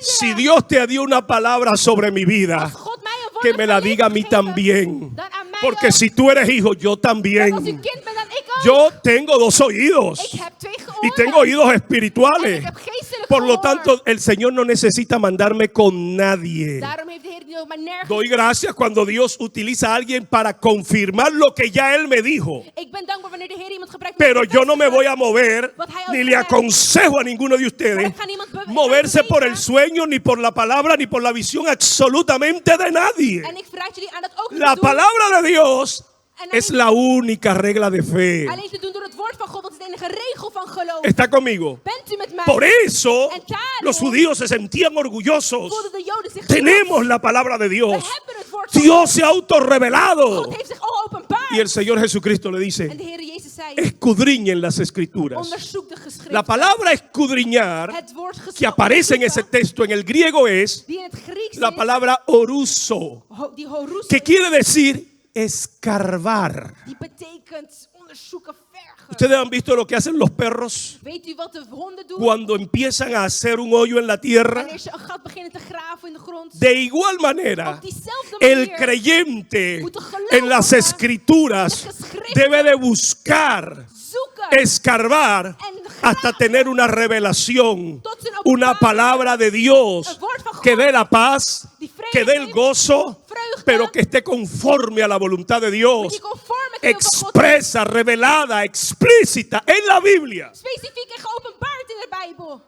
A: Si Dios te dio una palabra sobre mi
B: Als
A: vida,
B: God mij een woord
A: que me la
B: van
A: diga a
B: leven
A: mí
B: gegeven,
A: también.
B: dan aan mij
A: Porque
B: ook.
A: si tú eres hijo, yo
B: Want als u
A: también.
B: kind bent, dan ik ook.
A: Yo tengo dos oídos
B: Ik heb twee gehoord.
A: y tengo oídos
B: En
A: espirituales.
B: ik heb geestelijk
A: Por lo
B: gehoor.
A: tanto, el Señor no necesita mandarme con nadie.
B: Daarom heeft de Heer die maar nergens.
A: Doy gracias cuando Dios utiliza a alguien para confirmar lo que ya Él me dijo.
B: Ik ben dankbaar wanneer de Heer iemand gebruikt. om
A: Pero
B: te
A: yo no me
B: bevestigen.
A: voy a mover,
B: Wat hij ook
A: ni le
B: zegt.
A: aconsejo a ninguno de
B: Maar
A: ustedes
B: ik ga niemand
A: moverse por el
B: bewegen.
A: sueño, ni por la palabra, ni por la visión absolutamente de nadie.
B: En ik vraag jullie aan dat ook niet
A: La
B: te doen.
A: palabra de Dios
B: En
A: es la única regla de fe.
B: alleen te doen door het woord van God. Dat is de enige regel van geloof.
A: ¿Está conmigo?
B: Bent u met mij?
A: Por eso
B: En daarom
A: los judíos se sentían orgullosos.
B: voelden de Joden zich
A: Tenemos la palabra de
B: We
A: Dios.
B: hebben het woord van
A: Dios se ha autorrevelado.
B: God heeft zich al openbaard.
A: Y el Señor Jesucristo le
B: En
A: dice,
B: de Heer Jezus zei,
A: escudriñen las escrituras.
B: onderzoek de geschriften.
A: La palabra escudriñar,
B: Het woord
A: que aparece en ese texto en el griego, es
B: die in het Grieks
A: la
B: is,
A: palabra oruso,
B: die horus,
A: que quiere decir escarbar.
B: die betekent onderzoeken, vergen.
A: ¿Ustedes han visto lo que hacen los perros
B: Weet u wat de honden doen?
A: cuando empiezan a hacer un hoyo en la tierra?
B: Wanneer ze een gat beginnen te graven in de grond.
A: De igual manera,
B: Op diezelfde
A: el
B: manier
A: creyente
B: moet de
A: en las
B: gelovige
A: escrituras
B: in de geschriften
A: debe de buscar,
B: zoeken
A: escarbar,
B: en
A: hasta
B: graven
A: tener una revelación,
B: tot zijn
A: una
B: openbaring,
A: palabra de Dios
B: een woord van God
A: que dé la paz,
B: die vrede
A: que dé el
B: geeft,
A: gozo,
B: vreugde,
A: pero que esté conforme a la voluntad de
B: die
A: Dios,
B: conform het wil van God is.
A: expresa, revelada, explícita en la Biblia.
B: Specifiek en geopenbaard in de Bijbel.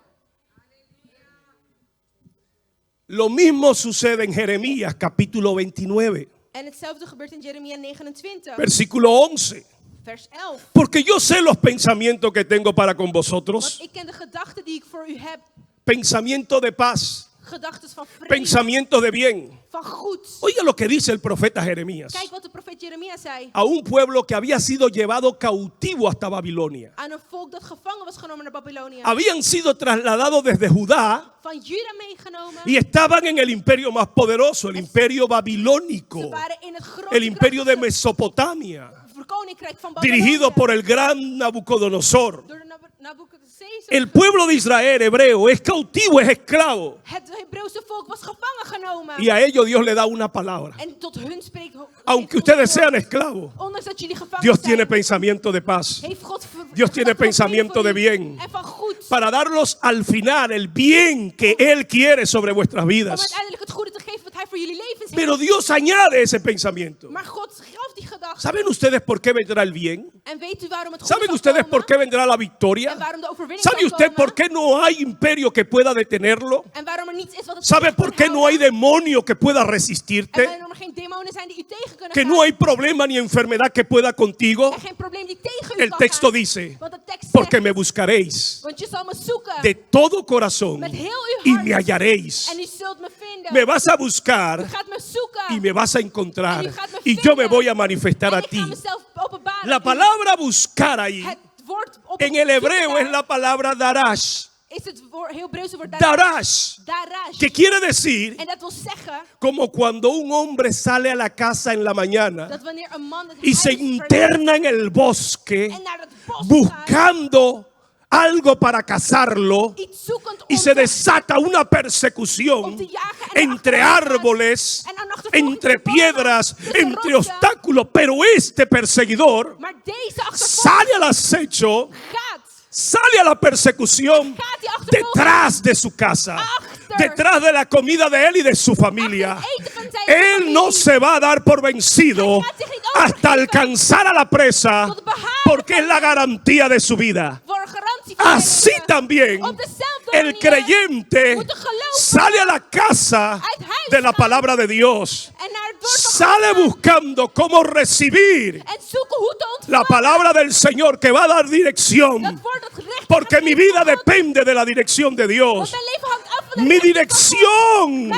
A: Lo mismo sucede en Jeremías capítulo 29,
B: En hetzelfde gebeurt in Jeremia 29,
A: versículo 11.
B: vers 11.
A: Porque yo sé los pensamientos que tengo para con
B: Want
A: vosotros,
B: ik ken de gedachten die ik voor u heb.
A: pensamiento de paz,
B: Gedachten van vrede,
A: pensamiento de bien.
B: van goed.
A: Oiga lo que dice el profeta Jeremías.
B: Kijk wat de profeet Jeremia zei.
A: A un pueblo que había sido llevado cautivo hasta Babilonia.
B: Aan een volk dat gevangen was genomen naar Babylonië.
A: Habían sido trasladados desde Judá
B: Van Juda meegenomen.
A: y estaban en el imperio más poderoso, el imperio
B: Ze
A: babilónico,
B: waren in het grote
A: el imperio de
B: krachtige
A: Mesopotamia,
B: koninkrijk van Babylonië.
A: dirigido por el gran Nabucodonosor.
B: Door de Nabucodonosor.
A: El pueblo de Israel, hebreo, es cautivo, es esclavo.
B: Het Hebreeuwse volk was gevangen genomen.
A: Y a ellos Dios le da una palabra.
B: En tot hun spreekt.
A: Aunque ustedes sean esclavos,
B: Ondanks dat jullie gevangen
A: Dios
B: zijn,
A: tiene pensamiento de paz.
B: heeft God
A: Dios tiene
B: gedachten van
A: pensamiento
B: vrede
A: de
B: voor
A: bien.
B: jullie En van goed.
A: Para darlos al final el bien que Él quiere sobre vuestras
B: Om
A: vidas.
B: uiteindelijk het goede te geven wat hij voor jullie levens heeft.
A: Pero Dios añade ese pensamiento.
B: Maar God gaf die gedachte.
A: ¿Saben ustedes por qué vendrá el bien?
B: En weet u waarom het goede
A: ¿Saben
B: zal
A: ustedes
B: komen?
A: por qué vendrá la
B: En
A: victoria?
B: waarom de overwinning
A: ¿Sabe
B: zal
A: usted
B: komen?
A: por qué no hay imperio que pueda detenerlo?
B: En waarom er niets is wat het
A: ¿Sabe
B: tegen
A: por
B: kan
A: qué no hay
B: houden?
A: demonio que pueda
B: En
A: resistirte?
B: waarom er geen demonen zijn die u tegen kunnen
A: Que
B: gaan?
A: no hay problema ni enfermedad que pueda contigo.
B: En geen probleem die tegen u
A: El
B: kan
A: texto
B: gaan.
A: dice,
B: Want de tekst
A: porque
B: zegt,
A: me buscaréis
B: want je zal me zoeken
A: de todo corazón
B: met heel uw
A: y
B: hart.
A: me hallaréis.
B: En u zult me vinden.
A: Me vas a buscar
B: U gaat me zoeken.
A: y me vas a encontrar.
B: En u gaat me
A: Y yo me
B: vinden.
A: voy a manifestar
B: En
A: a
B: ik
A: ti.
B: ga mezelf openbaren.
A: La palabra buscar ahí,
B: Het woord op
A: en el hebreo
B: zoeken
A: es la palabra darash.
B: is het Hebreeuwse woord
A: darash,
B: darash.
A: que quiere decir
B: En dat wil zeggen
A: como cuando un hombre sale a la casa en la mañana
B: dat wanneer een man het
A: y se
B: huis verlaat
A: interna en el bosque
B: en naar het bos gaat,
A: buscando algo para cazarlo
B: iets zoekend
A: y
B: om
A: se
B: te-
A: desata una persecución
B: om te jagen en
A: entre
B: achtervolging gaat.
A: árboles,
B: En dan achtervolging
A: entre
B: tussen bomen,
A: piedras,
B: tussen
A: entre
B: rotsen.
A: obstáculos, pero este perseguidor
B: Maar deze achtervolging
A: sale al acecho,
B: gaat.
A: sale a la persecución
B: Gaat die achtervolging
A: detrás de su casa,
B: achter.
A: detrás de la comida de él y de su familia.
B: Achter het eten van zijn
A: Él
B: familie.
A: no se va a dar por vencido
B: Hij gaat zich niet
A: hasta
B: overgeven.
A: alcanzar a la presa,
B: Tot behalen
A: porque es la garantía de su vida.
B: Voor garantie van
A: Así
B: zijn leven.
A: también
B: Op dezelfde
A: el
B: manier
A: creyente
B: moet de gelovige
A: sale a la casa
B: uit huis
A: de la
B: gaan
A: palabra de Dios.
B: en naar het woord van
A: Sale
B: God gaan
A: buscando cómo recibir
B: en zoeken hoe te
A: la
B: ontvangen
A: palabra del Señor que va a dar
B: dat
A: dirección.
B: woord dat gericht is
A: Porque
B: op
A: mi
B: het
A: vida
B: leven van God.
A: depende de la dirección de
B: Want
A: Dios.
B: mijn leven hangt af van de
A: Mi
B: richting van
A: dirección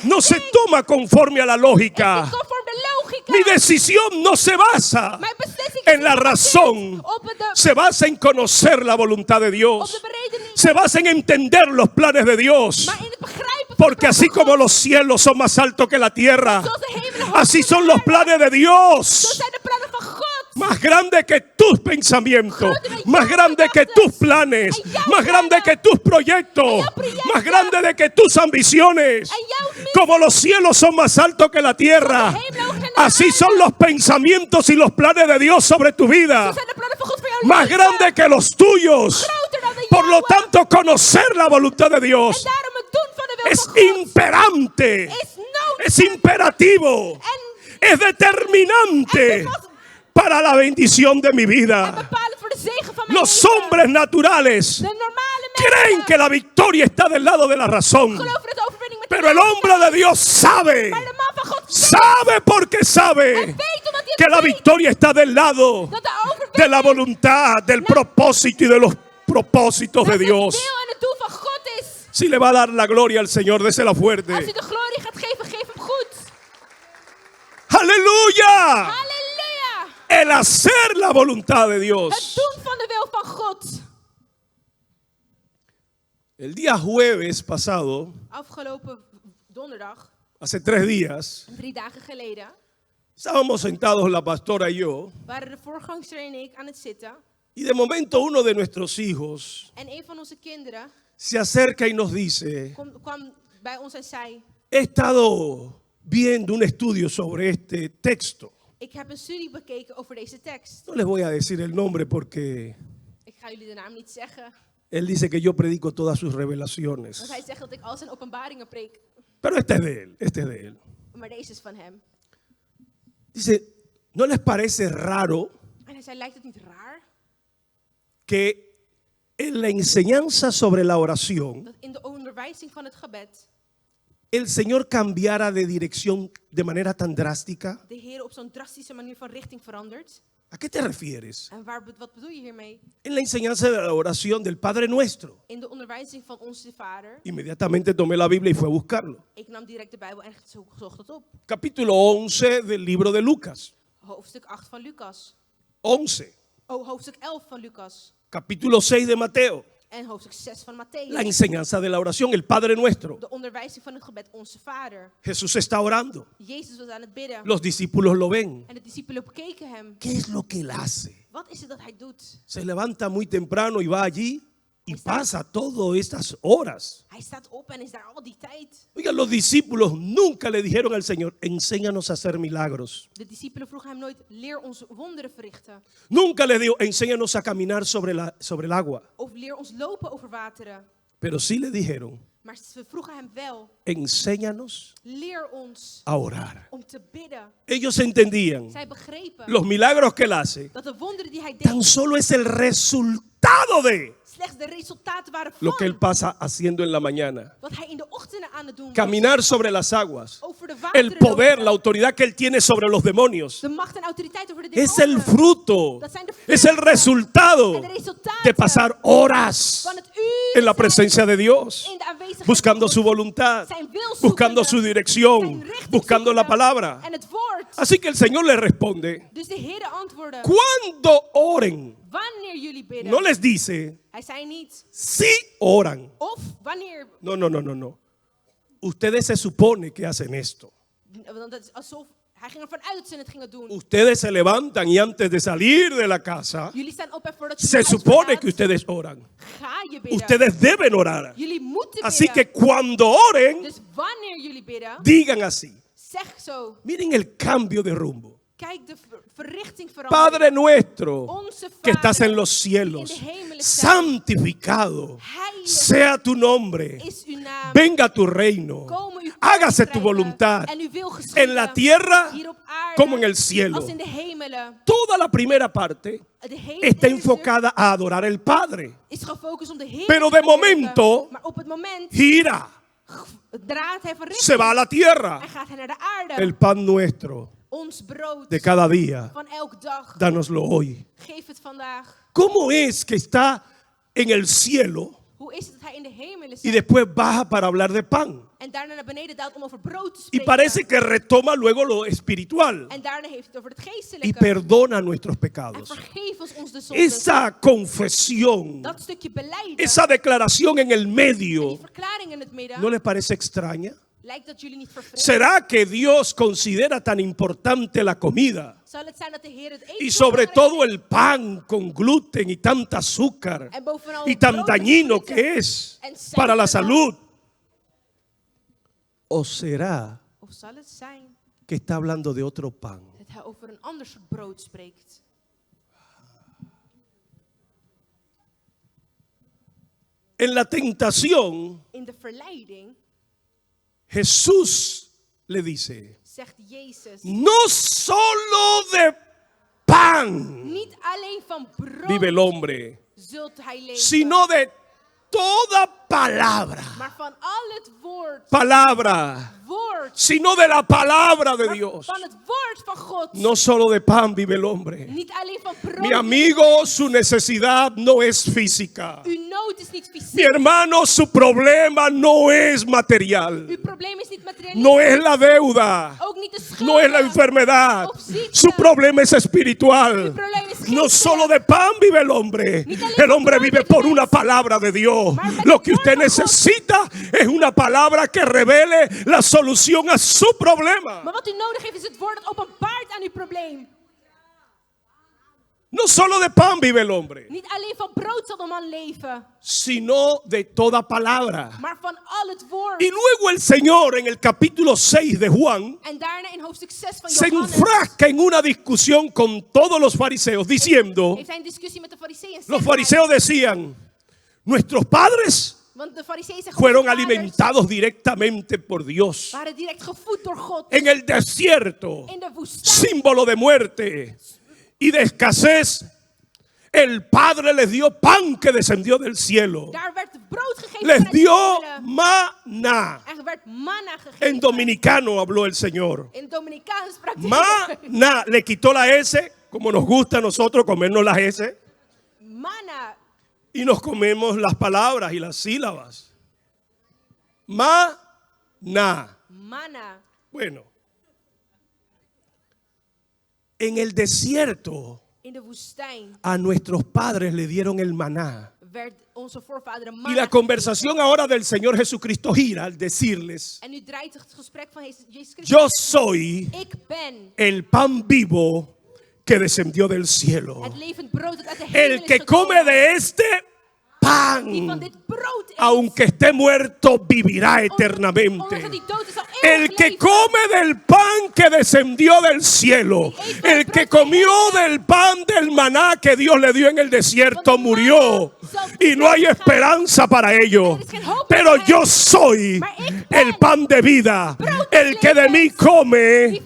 A: no se toma conforme a la
B: God. Het
A: lógica.
B: is conform de logica.
A: Mi decisión no se basa
B: Mijn beslissing
A: en
B: is
A: la
B: niet
A: razón.
B: gebaseerd op de
A: Se basa en conocer la voluntad de
B: op de
A: Dios.
B: beredening,
A: Se basa en entender los planes de Dios.
B: maar in het begrijpen van
A: Porque
B: de
A: así
B: plan van
A: como
B: God.
A: los cielos son más altos que la tierra,
B: Zoals de hemelen hoger
A: así
B: dan
A: son
B: de
A: los
B: aarde,
A: planes de
B: zo
A: Dios.
B: zijn de plannen van God.
A: Más grande que tus pensamientos, más grande que tus planes, más grande que tus proyectos, más grande de que tus ambiciones.
B: En jouw missie.
A: Como los cielos son más altos que la tierra, así son los pensamientos y los planes de Dios sobre tu
B: Zo
A: vida.
B: zijn de plannen van God voor jouw
A: Más
B: leven.
A: grande que los tuyos.
B: Groter dan de
A: Por lo
B: jouwe.
A: tanto, conocer la voluntad de
B: En
A: Dios
B: daarom het doen van de wil
A: es
B: van God
A: imperante,
B: is nodig.
A: es imperativo,
B: En
A: es determinante para la bendición de mi vida.
B: bepalend voor de zegen van mijn
A: Los
B: leven.
A: hombres naturales
B: De normale
A: creen
B: mensen
A: que la victoria está del lado de la razón,
B: geloven dat de overwinning met
A: pero
B: de
A: el hombre de Dios sabe,
B: Maar de man van God weet,
A: sabe porque
B: hij
A: sabe
B: weet omdat hij
A: que
B: het
A: la
B: weet,
A: victoria está del lado
B: dat de overwinning
A: de la voluntad, del propósito y de los propósitos de
B: dat het
A: Dios.
B: deel en het doel van God is.
A: Si le va a dar la gloria al Señor, désela
B: Als u
A: fuerte.
B: de glorie gaat geven, geef hem goed.
A: Aleluya.
B: Halleluja.
A: El hacer la voluntad de
B: Het
A: Dios.
B: doen van de wil van God.
A: El día jueves pasado,
B: Afgelopen donderdag,
A: hace 3 días,
B: 3 dagen geleden,
A: estábamos sentados la pastora y yo,
B: waren de voorgangster en ik aan het zitten.
A: y de momento uno de nuestros hijos
B: En een van onze kinderen
A: se acerca y nos dice:
B: kwam bij ons en zei:
A: he estado viendo un estudio sobre este texto.
B: ik heb een studie bekeken over deze tekst.
A: No les voy a decir el nombre porque
B: Ik ga jullie de naam niet zeggen,
A: él dice que yo predico todas sus revelaciones.
B: want hij zegt dat ik al zijn openbaringen preek.
A: Pero este es de él, este es de él.
B: Maar deze is van hem.
A: Dice, ¿no les parece raro
B: En hij zei: lijkt het niet raar
A: que en la enseñanza sobre la oración
B: dat in de onderwijzing van het gebed
A: el Señor cambiara de dirección de manera tan drástica?
B: de Heer op zo'n drastische manier van richting verandert?
A: ¿A qué te refieres?
B: En wat bedoel je hiermee?
A: En la enseñanza de la oración del Padre Nuestro.
B: In de onderwijzing van onze Vader.
A: Inmediatamente tomé la Biblia y fui a buscarlo.
B: Ik nam direct de Bijbel en zocht het op.
A: Capítulo 11 del libro de Lucas.
B: Hoofdstuk 8 van Lucas.
A: 11.
B: Oh, hoofdstuk 11 van Lucas.
A: Capítulo 6 de Mateo.
B: En hoofdstuk 6 van Matthäus.
A: La enseñanza de la oración, el Padre Nuestro.
B: De onderwijzing van het gebed onze Vader.
A: Jesús está orando.
B: Jezus was aan het bidden.
A: Los discípulos lo ven.
B: En de discipelen bekeken hem.
A: ¿Qué es lo que él hace?
B: Wat is het dat hij doet?
A: Se levanta muy temprano y va allí y pasa todas estas horas.
B: Hij staat op en is daar al die tijd.
A: Oigan, los discípulos nunca le dijeron al Señor: enséñanos a hacer milagros.
B: De discipelen vroegen hem nooit: leer ons wonderen verrichten.
A: Nunca le dijo: enséñanos a caminar sobre el agua.
B: Of leer ons lopen over wateren.
A: Pero sí le dijeron:
B: Maar ze vroegen hem wel:
A: enséñanos
B: leer ons
A: a orar.
B: om te bidden.
A: Ellos entendían
B: Zij begrepen
A: los milagros que él hace
B: dat de wonderen die hij
A: tan
B: deed
A: solo es el resultado de
B: slechts de resultaten waren
A: lo que él
B: van
A: pasa haciendo en la mañana.
B: wat hij in de ochtenden aan het doen was.
A: Caminar sobre las aguas.
B: Over de wateren
A: El poder,
B: lopen.
A: la autoridad que él tiene sobre los demonios.
B: De macht en autoriteit over de
A: Es el
B: demonen.
A: fruto,
B: Dat zijn de
A: es el
B: vruchten
A: resultado
B: en de resultaten
A: de pasar horas
B: van het uur
A: en la
B: zijn
A: presencia de Dios,
B: in de aanwezigheid
A: buscando
B: van
A: su
B: God,
A: voluntad,
B: zijn wil
A: buscando
B: zoekende,
A: su dirección,
B: zijn richting
A: buscando la
B: zoekende
A: palabra.
B: en het woord.
A: Así que el Señor le responde:
B: Dus de Heer antwoordde:
A: cuando oren,
B: wanneer jullie bidden,
A: no les dice:
B: hij Hij zei niet,
A: si oran.
B: of wanneer.
A: No. Ustedes se supone que hacen esto.
B: Want dat is alsof, hij ging ervan uit dat ze het gingen doen.
A: Ustedes se levantan y antes de salir de la casa,
B: Jullie staan op en voordat je
A: se
B: naar huis
A: supone
B: gaat,
A: que ustedes oran.
B: ga je bidden.
A: Ustedes deben orar.
B: Jullie moeten
A: Así
B: bidden.
A: que cuando oren,
B: Dus wanneer jullie bidden,
A: digan así.
B: zeg zo.
A: Miren el cambio de rumbo.
B: Kijk de verrichting veranderen.
A: Padre nuestro
B: Onze
A: que estás
B: Vader,
A: en los
B: die in
A: cielos,
B: de hemelen staat,
A: santificado
B: heilig
A: sea tu nombre.
B: is uw naam.
A: Venga tu reino.
B: Komen uw
A: Hágase tu
B: koninkrijk
A: voluntad
B: en uw wil geschieden,
A: en la tierra
B: hier op aarde,
A: como en el cielo.
B: als in de hemelen.
A: Toda la primera parte
B: De hele
A: está
B: eerste
A: enfocada a adorar al Padre.
B: is gefocust om de Heer
A: Pero
B: te
A: de
B: eren.
A: momento,
B: Maar op het moment
A: Gira,
B: draait hij van
A: se
B: richting
A: va a la tierra.
B: en gaat hij naar de aarde.
A: El pan nuestro
B: Ons brood
A: de cada día,
B: van elke dag,
A: danoslo hoy.
B: geef het vandaag.
A: ¿Cómo es que está en el cielo
B: Hoe is het dat hij in de hemelen
A: y
B: zit
A: después baja para hablar de pan?
B: en daarna naar beneden daalt om over brood te
A: Y
B: spreken?
A: parece que retoma luego lo espiritual
B: En daarna heeft het over het
A: y
B: geestelijke.
A: perdona nuestros
B: En
A: pecados.
B: vergeef ons de zonde.
A: Esa confesión,
B: Dat stukje beleiden,
A: esa declaración en el
B: die
A: medio,
B: verklaring in het midden,
A: ¿no les parece extraña?
B: lijkt dat jullie niet vervreemden.
A: ¿Será que Dios considera tan importante la comida?
B: Zal het zijn dat de Heer het eten
A: Y
B: zo
A: sobre
B: belangrijk
A: todo el pan con gluten y tanta azúcar
B: en bovenal
A: y
B: het
A: tan
B: brood met
A: dañino
B: gluten
A: que es
B: en suiker
A: para la
B: erop?
A: salud? ¿O será
B: Of zal het zijn
A: que está hablando de otro pan?
B: dat hij over een ander soort brood spreekt?
A: En la tentación,
B: In de verleiding
A: Jesús le dice,
B: zegt Jezus,
A: no solo de pan
B: niet alleen van
A: vive el
B: brood
A: hombre,
B: zult hij leven,
A: sino de toda palabra.
B: maar van al het woord,
A: Palabra, sino de la palabra de
B: maar
A: Dios.
B: van het woord van God.
A: No solo de pan vive el hombre.
B: Niet alleen van brood.
A: Mi amigo, su necesidad no es física.
B: Uw nood is niet
A: Mi
B: fysiek.
A: hermano, su problema no es material.
B: Uw probleem is niet materieel.
A: No es la deuda.
B: Ook niet de schuld.
A: No es la enfermedad.
B: Of ziekte.
A: Su problema es
B: Uw
A: espiritual.
B: probleem is
A: No
B: geestelijk.
A: solo de pan vive el hombre. El hombre vive por una palabra de Dios. Lo que usted necesita es una palabra que revele la solución a su problema.
B: Maar wat u nodig heeft is het woord dat openbaart aan uw probleem.
A: No solo de pan vive el hombre,
B: Niet alleen van brood zal de man leven,
A: sino de toda palabra.
B: maar van al het woord.
A: Y luego el Señor en el capítulo 6 de Juan
B: En daarna in hoofdstuk 6 van
A: se
B: Johannes
A: enfrasca en una discusión con todos los fariseos diciendo,
B: heeft hij een discussie met de fariseeën. en
A: los
B: zegt
A: fariseos decían, nuestros padres
B: hij, want de fariseeën zeggen,
A: fueron
B: onze vaders
A: alimentados directamente por Dios
B: waren direct gevoed door God
A: en el desierto,
B: in de woestijn.
A: símbolo de muerte y de escasez. El Padre les dio pan que descendió del cielo.
B: Daar werd brood gegeven
A: Les
B: vanuit de
A: dio
B: hemelen.
A: maná.
B: Er werd manna gegeven.
A: En dominicano habló el Señor.
B: In Dominicaans sprak de Heer.
A: Maná, le quitó la S, como nos gusta a nosotros comernos las S,
B: Manna.
A: y nos comemos las palabras y las sílabas. Maná.
B: Manna.
A: Bueno, en el desierto
B: In de woestijn
A: a nuestros padres le dieron el maná.
B: werd onze voorvaderen
A: Y
B: manna
A: la conversación ahora del Señor Jesucristo gira al decirles,
B: En nu draait het gesprek van Jezus Christus.
A: yo soy
B: Ik ben
A: el pan vivo que descendió del cielo.
B: het levend brood dat uit de hemel
A: El
B: is
A: que
B: gekomen.
A: come de este
B: Die van
A: pan,
B: dit brood eet.
A: aunque esté muerto, vivirá
B: Ondanks
A: eternamente.
B: dat hij dood is, zal
A: El
B: eeuwig
A: que
B: leven.
A: come del pan que descendió del cielo, el que comió del pan del maná que Dios le dio en el desierto, murió. Y no hay esperanza para ellos. Pero yo soy el pan de vida. El que de mí come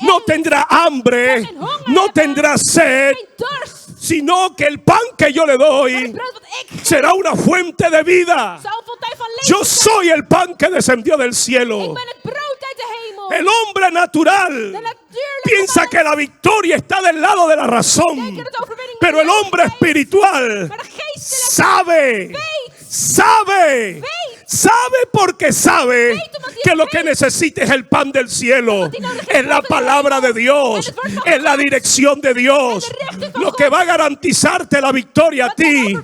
A: no tendrá hambre, no tendrá sed,
B: Geen dorst.
A: sino que el pan que yo le
B: Maar het
A: doy
B: brood wat ik geef,
A: será una fuente de vida.
B: zal een fontein van leven
A: Yo
B: zijn.
A: soy el pan que descendió del
B: Ik
A: cielo.
B: ben het brood uit de hemel.
A: El hombre natural
B: De natuurlijke
A: piensa
B: mens
A: que la victoria está del lado de la
B: denkt
A: razón,
B: dat de overwinning
A: pero el
B: bij
A: hombre
B: ons is.
A: espiritual
B: Maar de geestelijke
A: sabe,
B: weet.
A: sabe, sabe porque sabe que lo que necesita es el pan del cielo, es la palabra de Dios, es la dirección de Dios. Lo que va a garantizarte la victoria a ti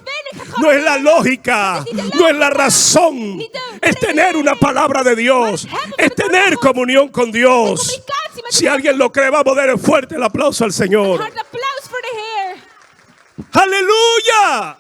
A: no es la lógica, no es la razón. Es tener una palabra de Dios, es tener comunión con Dios.
B: Communicatie met
A: Si alguien lo cree, vamos a dar fuerte el aplauso al Señor.
B: Hard applaus voor de Heer.
A: ¡Aleluya!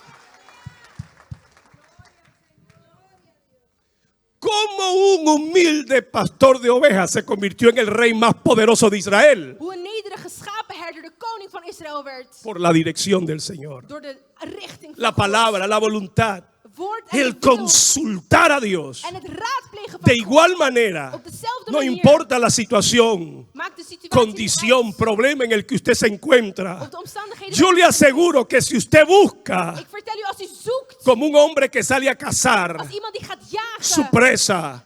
A: Como un humilde pastor de ovejas se convirtió en el rey más poderoso de Israel
B: Hoe een nederige schapenherder de koning van Israël werd.
A: por la dirección del Señor.
B: Door de richting van
A: La
B: God.
A: palabra, la voluntad,
B: Woord en
A: el
B: het wil.
A: consultar a Dios.
B: En het raadplegen van
A: De
B: God.
A: igual manera,
B: Op dezelfde
A: no
B: manier.
A: importa la situación,
B: Maakt de situatie
A: condición,
B: niet uit.
A: problema en el que usted se encuentra.
B: Op de omstandigheden
A: Yo
B: waarin
A: le
B: u
A: aseguro que si usted busca
B: Ik vertel u, als u zoekt,
A: como un hombre que sale a cazar
B: als iemand die gaat jagen,
A: su presa,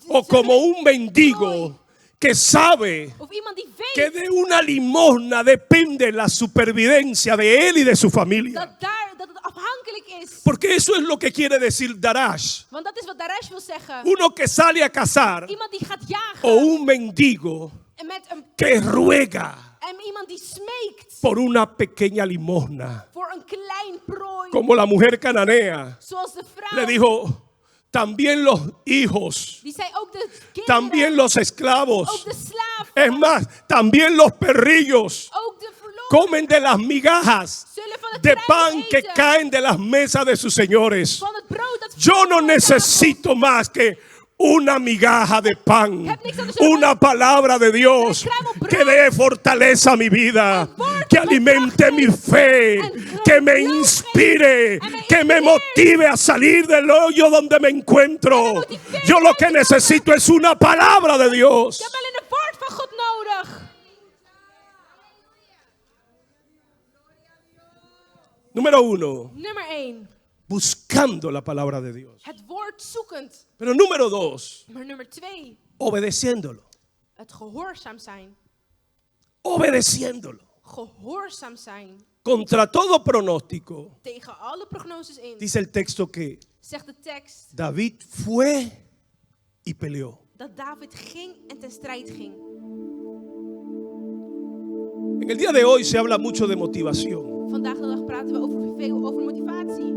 A: o como un mendigo que sabe
B: of iemand die
A: que
B: weet
A: de una limosna depende la supervivencia de él y de su familia.
B: dat het afhankelijk is.
A: Porque eso es lo que quiere decir Darash.
B: Want dat is wat Darash wil zeggen.
A: Uno que sale a cazar
B: Iemand die gaat jagen
A: o un mendigo
B: en met een
A: que ruega
B: en iemand die smeekt
A: por una pequeña limosna.
B: voor een klein prooi.
A: Como la mujer cananea
B: Zoals de vrouw.
A: le dijo, también los hijos,
B: Die zei ook de kinderen.
A: también los
B: Ook
A: esclavos,
B: de slaven.
A: es más, también los perrillos
B: Ook de verloren.
A: comen de las migajas
B: Zullen van het
A: de
B: kruid
A: pan que
B: eten.
A: caen de las mesas de sus señores.
B: Van het brood dat
A: Yo no
B: valt van de
A: necesito más que una migaja de pan, una palabra de Dios que dé fortaleza a mi vida, que alimente mi fe, que me inspire, que me motive a salir del hoyo donde me encuentro. Yo lo que necesito es una palabra de Dios.
B: Ik heb alleen een woord van God nodig.
A: Número 1,
B: Nummer 1.
A: buscando la palabra de Dios.
B: Het woord zoekend.
A: Pero número 2,
B: Maar nummer 2.
A: obedeciéndolo.
B: Het gehoorzaam zijn.
A: Obedeciéndolo.
B: Gehoorzaam zijn.
A: Contra todo pronóstico,
B: Tegen alle prognoses in.
A: dice el texto que
B: Zegt de tekst
A: David fue y peleó.
B: dat David ging en ten strijd ging.
A: En el día de hoy se habla mucho de motivación,
B: Vandaag de dag praten we veel over motivatie.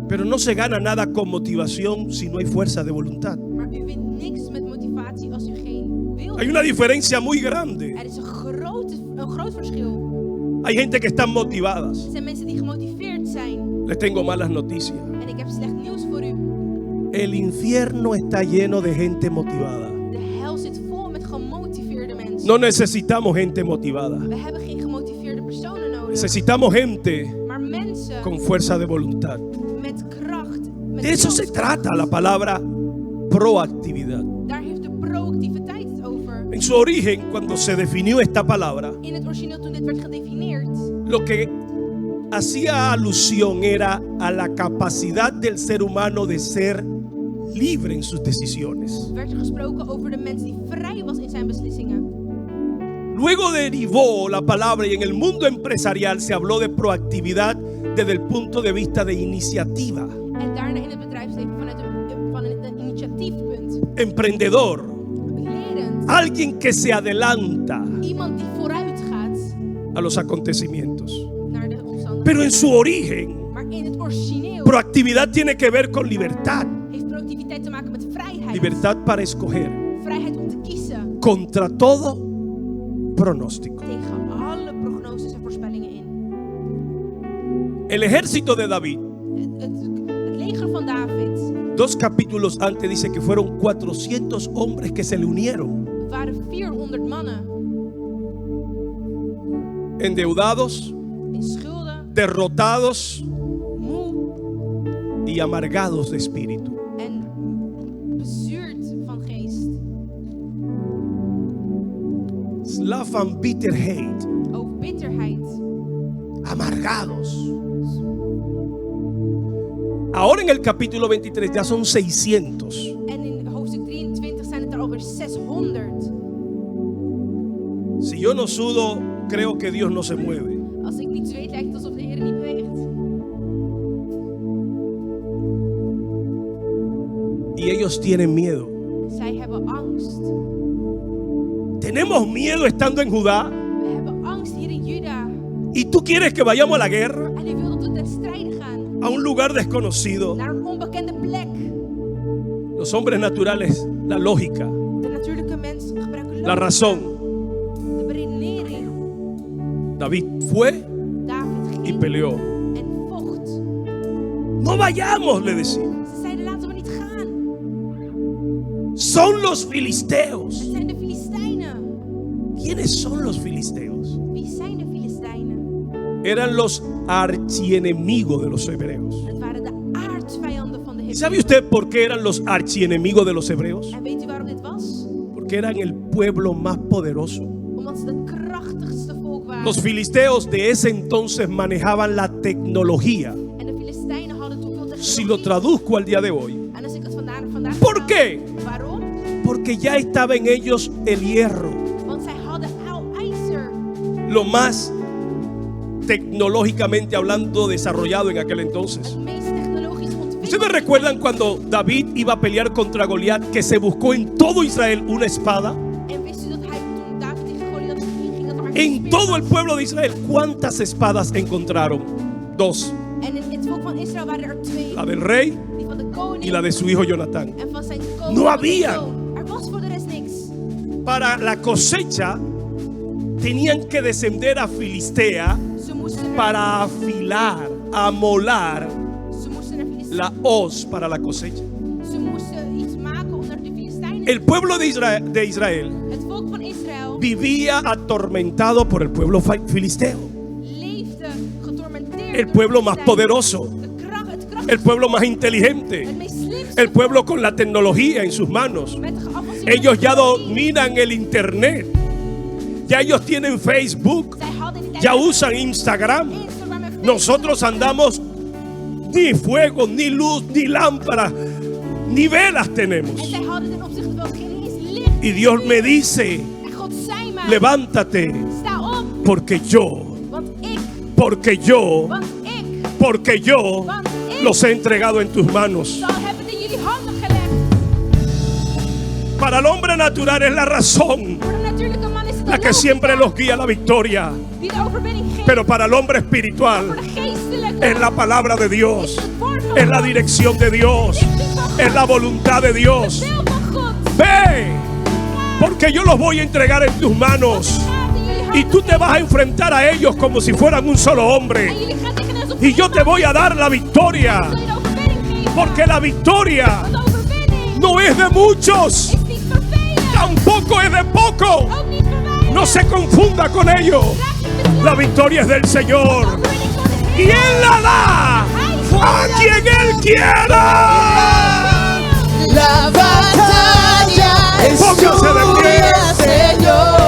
A: pero no se gana nada con motivación si no hay fuerza de voluntad.
B: Maar u wint niks met motivatie als u geen wil
A: Hay
B: hebt.
A: una diferencia muy grande.
B: Er is een groot verschil.
A: Hay gente que están motivadas.
B: Er zijn mensen die gemotiveerd zijn.
A: Les tengo malas noticias.
B: En ik heb slecht nieuws voor u.
A: El infierno está lleno de gente motivada.
B: De hel zit vol met gemotiveerde mensen.
A: No necesitamos gente motivada.
B: We hebben geen gemotiveerde personen nodig.
A: Necesitamos gente
B: Maar mensen
A: con fuerza de voluntad.
B: met kracht. Met
A: De eso se
B: wilskracht.
A: trata la palabra proactividad.
B: Daar heeft de proactiviteit het over.
A: En su origen, cuando se definió esta palabra,
B: In het origineel toen dit werd gedefinieerd.
A: lo que hacía alusión era a la capacidad del ser humano de ser libre en sus decisiones.
B: Werd er gesproken over de mens die vrij was in zijn beslissingen.
A: Luego derivó la palabra y en el mundo empresarial se habló de proactividad desde el punto de vista de iniciativa.
B: En daarna in het bedrijfsleven van een initiatiefpunt.
A: Emprendedor,
B: Lerend.
A: alguien que se adelanta
B: Iemand die vooruit gaat
A: a los acontecimientos.
B: naar de omstandigheden.
A: Pero en su origen,
B: Maar in het origineel
A: proactividad tiene que ver con libertad.
B: heeft proactiviteit te maken met vrijheid.
A: Libertad para escoger
B: Vrijheid om te kiezen
A: contra todo pronóstico.
B: tegen alle prognoses en voorspellingen in.
A: El ejército de David,
B: Het leger van David
A: 2 capítulos antes, dice que fueron 400 hombres que se le unieron,
B: waren 400 mannen
A: endeudados,
B: in schulden,
A: derrotados
B: moe
A: y amargados de espíritu.
B: en bezuurd van geest.
A: Slav and bitterheid,
B: Ook bitterheid.
A: amargados. Ahora en el capítulo 23 ya son 600.
B: En in hoofdstuk 23 zijn het er alweer 600.
A: Si yo no sudo, creo que Dios no se mueve.
B: Als ik niet zweet, lijkt het alsof de Heer niet beweegt.
A: Y ellos tienen miedo.
B: Zij hebben angst.
A: Tenemos miedo estando en Judá.
B: We hebben angst hier in Juda.
A: ¿Y tú quieres que vayamos a la guerra?
B: En u wilt dat we
A: a un lugar desconocido.
B: naar een onbekende plek.
A: Los hombres naturales, la lógica,
B: De natuurlijke mens gebruiken
A: la
B: logica,
A: razón.
B: de beredenering.
A: David fue
B: David
A: y
B: ging
A: peleó.
B: en vocht.
A: No vayamos, le decía.
B: Ze zeiden laten we niet gaan.
A: Son los filisteos.
B: Het zijn de Filistijnen.
A: ¿Quiénes son los filisteos?
B: Wie zijn de Filistijnen?
A: Eran los archienemigos de los hebreos.
B: Het waren de aardsvijanden van de
A: ¿Y sabe
B: Hebreeën.
A: usted por qué eran los archienemigos de los hebreos?
B: En weet u waarom dit was?
A: Porque eran el pueblo más poderoso.
B: Omdat ze het krachtigste volk waren.
A: Los filisteos de ese entonces manejaban la tecnología.
B: En de Filistijnen hadden toen veel
A: Si lo
B: technologie.
A: traduzco al día de hoy,
B: En als ik het vandaag
A: ¿por
B: vertaal,
A: qué?
B: waarom?
A: Porque ya estaba en ellos el hierro,
B: Want zij hadden ijzer.
A: lo más tecnológicamente hablando desarrollado en aquel entonces.
B: Het meest technologisch
A: ¿Ustedes
B: ontwikkeld.
A: recuerdan cuando David iba a pelear contra Goliat, que se buscó en todo Israel una espada?
B: En wist u dat hij toen David tegen Goliath ging, dat er maar
A: En todo el pueblo de Israel, ¿cuántas espadas encontraron? Dos,
B: En in het volk van Israël waren er twee.
A: la del rey
B: Die van de koning
A: y la de su hijo Jonatán.
B: en van zijn koning.
A: No
B: van zijn
A: había.
B: zoon. Er was voor de rest niks.
A: Para la cosecha tenían que descender a Filistea
B: Ze moesten naar,
A: para afilar, amolar
B: ze moesten naar Filistijnen.
A: la hoz para la cosecha.
B: Ze moesten iets maken om naar de Filistijnen.
A: El pueblo de Israel
B: Het volk van Israël
A: vivía atormentado por el pueblo filisteo,
B: leefde getormenteerd
A: el
B: door
A: pueblo
B: de
A: más
B: Filistijnen.
A: poderoso,
B: Het krachtigste
A: el pueblo
B: volk,
A: más inteligente,
B: het meest slimste
A: el pueblo
B: volk,
A: con la tecnología en sus manos.
B: met geavanceerde
A: Ellos ya
B: technologie.
A: dominan el internet, ya ellos tienen Facebook,
B: Zij hadden in die
A: ya
B: tijd
A: usan Instagram.
B: Instagram en Facebook.
A: Nosotros andamos ni fuego, ni luz, ni lámpara, ni velas
B: En
A: tenemos.
B: zij hadden ten opzichte wel geen eens licht.
A: Y Dios me dice,
B: En God zei maar,
A: levántate,
B: sta op,
A: porque yo,
B: want ik,
A: porque yo los he entregado en tus manos.
B: zal hebben in jullie handen gelegd.
A: Para el hombre natural es la razón
B: Voor de natuurlijke man is het
A: la
B: de
A: que siempre
B: logica
A: los guía a la victoria,
B: die de overwinning geeft.
A: pero para el hombre
B: Voor
A: espiritual
B: de geestelijke
A: es la palabra de
B: is
A: Dios,
B: het woord van
A: es la
B: God,
A: dirección de Dios, es la voluntad de
B: de
A: Dios.
B: wil van God.
A: Ve, porque yo los voy a entregar en tus manos.
B: Gaat in jullie
A: Y
B: handen
A: tú te vas a enfrentar a ellos como si fueran un solo
B: en
A: hombre.
B: jullie gaan tegen hen alsof
A: Y yo te voy a dar la victoria.
B: zul je de overwinning geven.
A: Porque la victoria
B: Want de overwinning
A: no es de muchos,
B: is niet vervelend,
A: tampoco es de poco.
B: ook niet verwijderd.
A: No se confunda con ello.
B: Raak je met
A: La victoria es del
B: de
A: Señor.
B: overwinning van de
A: Y
B: Heer.
A: Él la da a quien Él quiera.
C: La batalla es
A: Póngase de pie.
C: tuya, Señor.